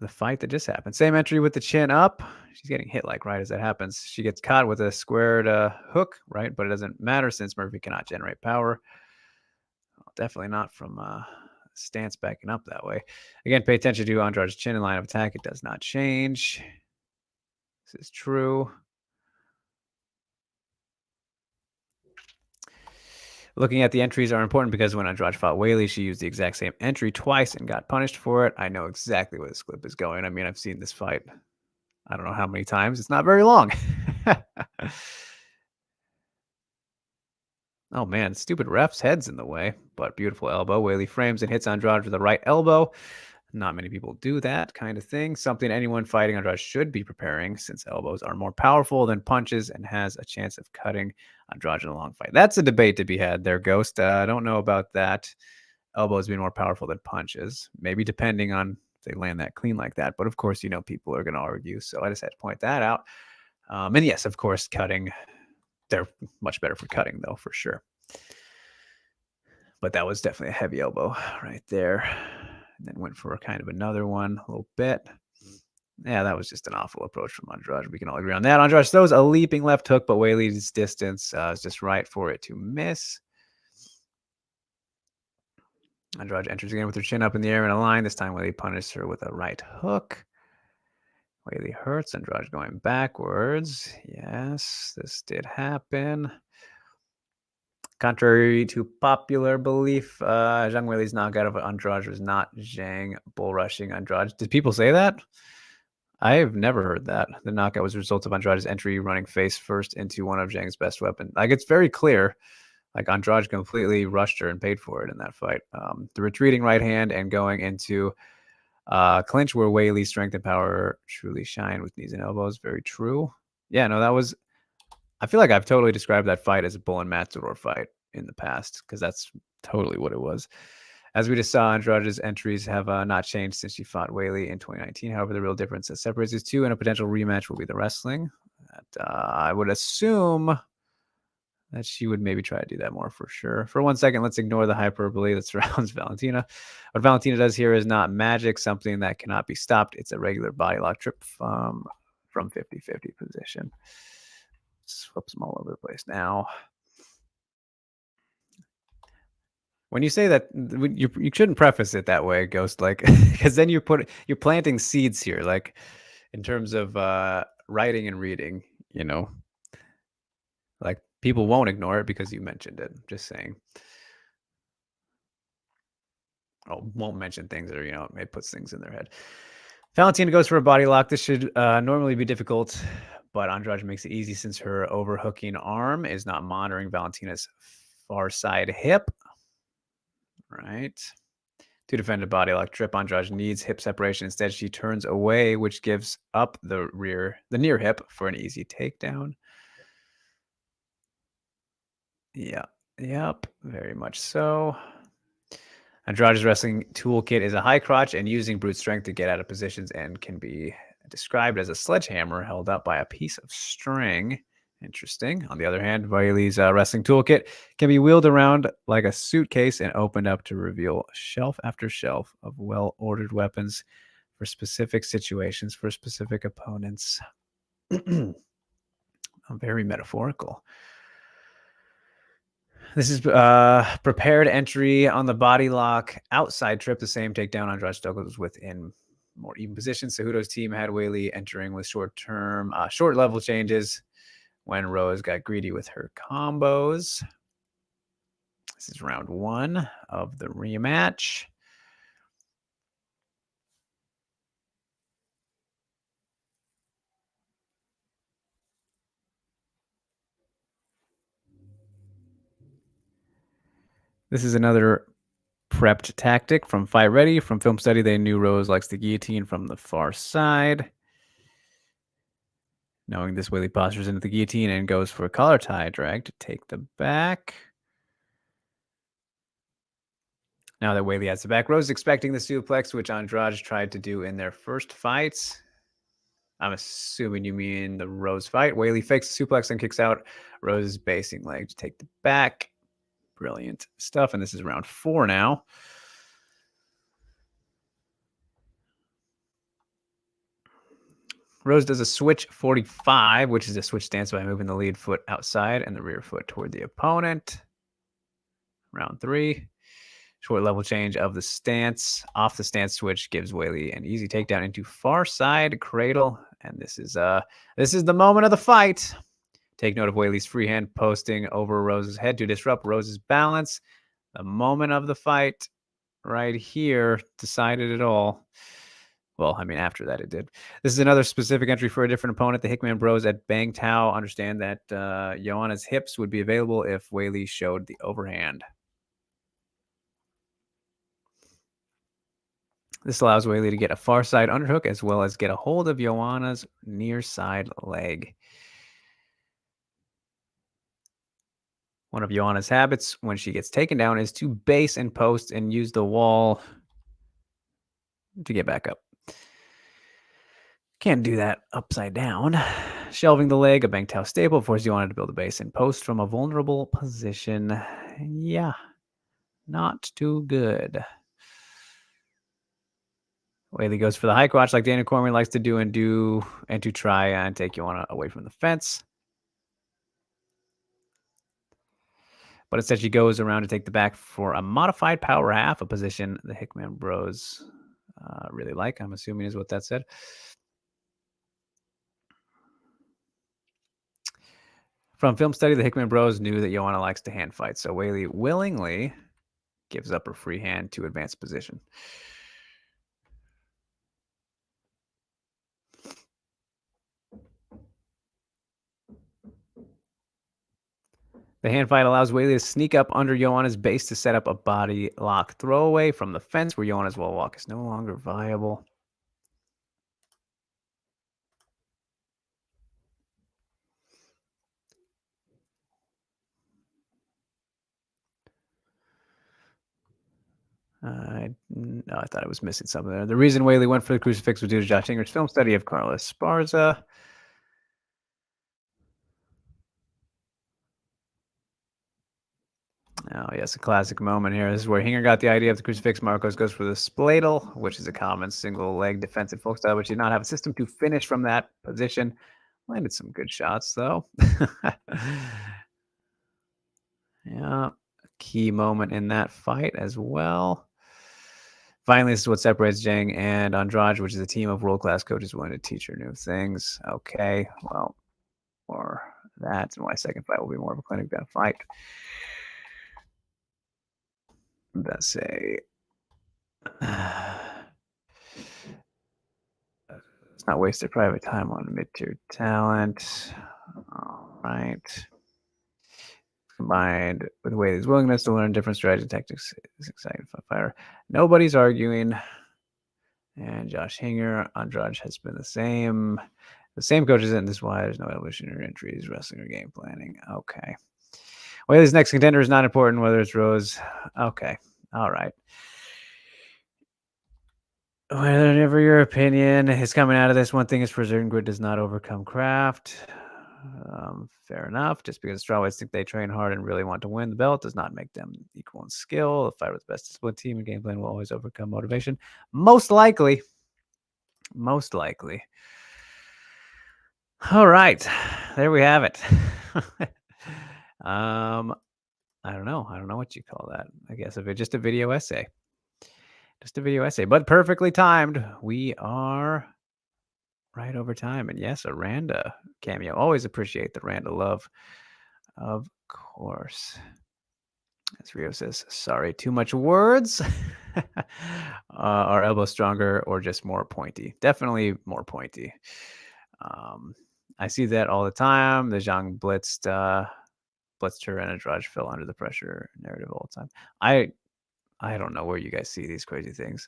the fight that just happened. Same entry with the chin up. She's getting hit like right as that happens. She gets caught with a squared hook, right? But it doesn't matter since Murphy cannot generate power. Well, definitely not from stance backing up that way. Again, pay attention to Andrade's chin in line of attack. It does not change. This is true. Looking at the entries are important because when Andrade fought Whaley, she used the exact same entry twice and got punished for it. I know exactly where this clip is going. I mean, I've seen this fight I don't know how many times. It's not very long. Oh man, stupid ref's head's in the way, but beautiful elbow. Whaley frames and hits Andrade with the right elbow. Not many people do that kind of thing. Something anyone fighting Andrade should be preparing since elbows are more powerful than punches and has a chance of cutting Andrade in a long fight. That's a debate to be had there, Ghost. I don't know about that. Elbows being more powerful than punches, maybe depending on if they land that clean like that. But of course, people are going to argue. So I just had to point that out. And yes, of course, cutting. They're much better for cutting, though, for sure. But that was definitely a heavy elbow right there. And then went for kind of another one a little bit. Yeah, that was just an awful approach from Andrade. We can all agree on that. Andrade throws a leaping left hook, but Whaley's distance is just right for it to miss. Andrade enters again with her chin up in the air in a line. This time Whaley punishes her with a right hook. Whaley hurts. Andrade going backwards. Yes, this did happen. Contrary to popular belief, Zhang Weili's knockout of Andrade was not Zhang bull rushing Andrade. Did people say that? I have never heard that. The knockout was a result of Andrade's entry running face first into one of Zhang's best weapons. Like, it's very clear. Like, Andrade completely rushed her and paid for it in that fight. The retreating right hand and going into clinch where Whaley's strength and power truly shine with knees and elbows. Very true. Yeah, no, that was... I feel like I've totally described that fight as a bull and matador fight in the past because that's totally what it was. As we just saw, Andrade's entries have not changed since she fought Whaley in 2019. However, the real difference that separates these two in a potential rematch will be the wrestling. I would assume that she would maybe try to do that more for sure. For 1 second, let's ignore the hyperbole that surrounds Valentina. What Valentina does here is not magic, something that cannot be stopped. It's a regular body lock trip from 50-50 position. Flips them all over the place now. When you say that, you shouldn't preface it that way, Ghost, like, because then you're planting seeds here, like, in terms of writing and reading, like, people won't ignore it because you mentioned it. Just saying. Oh, won't mention things that are, it puts things in their head. Valentina goes for a body lock. This should normally be difficult, but Andrade makes it easy since her overhooking arm is not monitoring Valentina's far side hip. Right. To defend a body lock trip, Andrade needs hip separation. Instead, she turns away, which gives up the near hip for an easy takedown. Yeah. Yep. Very much so. Andrade's wrestling toolkit is a high crotch and using brute strength to get out of positions and can be described as a sledgehammer held up by a piece of string. Interesting. On the other hand, Whaley's wrestling toolkit can be wheeled around like a suitcase and opened up to reveal shelf after shelf of well-ordered weapons for specific situations, for specific opponents. Very metaphorical. This is prepared entry on the body lock. Outside trip, the same takedown. Andrade struggles within more even positions. Cejudo's team had Whaley entering with short level changes when Rose got greedy with her combos. This is round 1 of the rematch. This is another prepped tactic from Fight Ready. From Film Study, they knew Rose likes the guillotine from the far side. Knowing this, Whaley postures into the guillotine and goes for a collar tie drag to take the back. Now that Whaley has the back, Rose is expecting the suplex, which Andrade tried to do in their first fights. I'm assuming you mean the Rose fight. Whaley fakes the suplex and kicks out Rose's basing leg to take the back. Brilliant stuff. And this is round 4 now. Rose does a switch 45, which is a switch stance by moving the lead foot outside and the rear foot toward the opponent. Round 3. Short level change of the stance. Off the stance switch gives Weili an easy takedown into far side cradle. And this is the moment of the fight. Take note of Weili's freehand posting over Rose's head to disrupt Rose's balance. The moment of the fight right here decided it all. Well, I mean, after that it did. This is another specific entry for a different opponent. The Hickman Bros at Bang Tao understand that Joanna's hips would be available if Weili showed the overhand. This allows Weili to get a far side underhook as well as get a hold of Joanna's near side leg. One of Joanna's habits when she gets taken down is to base and post and use the wall to get back up. Can't do that upside down. Shelving the leg, a Bang Tao staple, forces Joanna to build a base and post from a vulnerable position. Yeah, not too good. Weili goes for the high crotch like Daniel Cormier likes to do and to try and take Joanna away from the fence. But instead she goes around to take the back for a modified power half, a position the Hickman Bros really like, I'm assuming is what that said. From film study, the Hickman Bros knew that Joanna likes to hand fight, so Weili willingly gives up her free hand to advance position. The hand fight allows Weili to sneak up under Joanna's base to set up a body lock throwaway from the fence where Joanna's wall walk is no longer viable. I thought I was missing something there. The reason Weili went for the crucifix was due to Josh Ingrid's film study of Carlos Esparza. Oh, yes, a classic moment here. This is where Hinger got the idea of the crucifix. Marcos goes for the spladle, which is a common single-leg defensive folk style, but did not have a system to finish from that position. Landed some good shots, though. Yeah, a key moment in that fight as well. Finally, this is what separates Zhang and Andrade, which is a team of world-class coaches willing to teach her new things. Okay, well, or that, and my second fight will be more of a clinic than a fight. Let's say let's not waste their private time on mid-tier talent. All right. Combined with Weili's willingness to learn different strategies and tactics is exciting for fire. Nobody's arguing. And Josh Hinger, Andrade has been the same. The same coaches, and this is why there's no evolutionary entries, wrestling, or game planning. Okay. Weili's next contender is not important, whether it's Rose. Okay. All right. Whatever your opinion is coming out of this, one thing is for certain, grit does not overcome craft. Fair enough. Just because strawweights think they train hard and really want to win the belt does not make them equal in skill. The fight with the best disciplined team and game plan will always overcome motivation. Most likely. Most likely. All right. There we have it. I don't know. I don't know what you call that. I guess if it's just a video essay. Just a video essay, but perfectly timed. We are right over time. And yes, a Randa cameo. Always appreciate the Randa love. Of course. As Rio says, sorry, too much words. Are elbows stronger or just more pointy? Definitely more pointy. I see that all the time. The Zhang blitzed her and Andrade fell under the pressure narrative all the time. I don't know where you guys see these crazy things.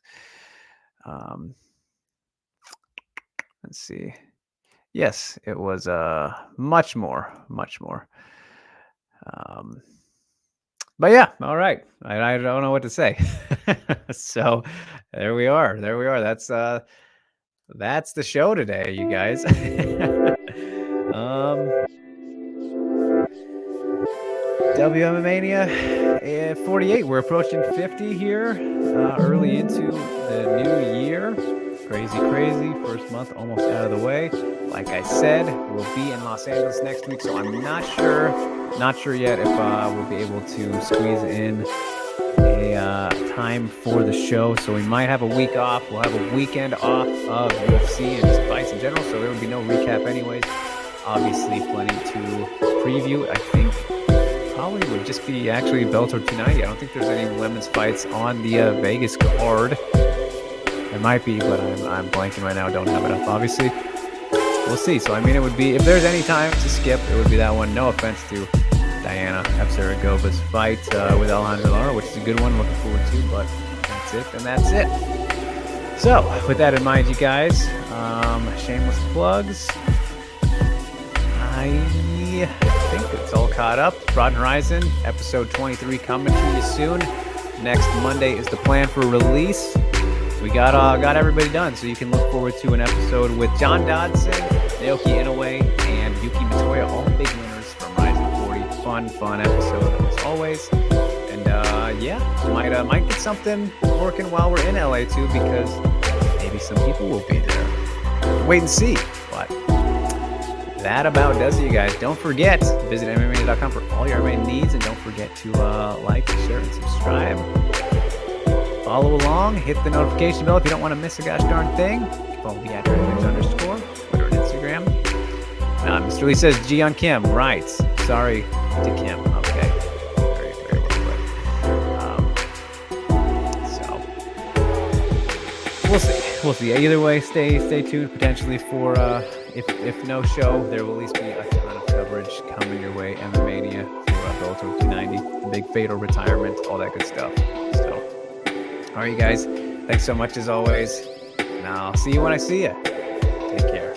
Let's see. Yes, it was much more. But yeah, all right. I don't know what to say. So there we are. That's the show today, you guys. WMMAnia 48. We're approaching 50 here, early into the new year. crazy. First month almost out of the way. Like I said, we'll be in Los Angeles next week, so I'm not sure yet if we'll be able to squeeze in a time for the show. So we might have a week off. We'll have a weekend off of UFC and just fights in general, so there would be no recap anyways. Obviously, plenty to preview. I think probably would just be actually Bellator 290. I don't think there's any women's fights on the Vegas card. There might be, but I'm blanking right now. Don't have it up, obviously. We'll see. So, I mean, it would be, if there's any time to skip, it would be that one. No offense to Diana Efsaragova's fight with Alejandra Lara, which is a good one. Looking forward to, but that's it, and that's it. So, with that in mind, you guys, shameless plugs. I think it's all caught up. Broad Horizon, episode 23 coming to you soon. Next Monday is the plan for release. We got everybody done, so you can look forward to an episode with John Dodson, Naoki Inoue, and Yuki Mitoya, all the big winners from Rising 40. Fun episode as always. And might get something working while we're in LA too, because maybe some people will be there. Wait and see. But that about does it, you guys. Don't forget, visit WMMAnia.com for all your MMA needs, and don't forget to like, share, and subscribe. Follow along, hit the notification bell if you don't want to miss a gosh darn thing. Follow me at @Rigs_, Twitter and Instagram. Mr. Lee says, G on Kim, right. Sorry to Kim. Okay. Very well put. So, we'll see. Either way, stay tuned potentially for, if no show, there will at least be a ton of coverage coming your way. WMMAnia for Bellator 290, the big fatal retirement, all that good stuff. So, all right, you guys. Thanks so much as always. And I'll see you when I see you. Take care.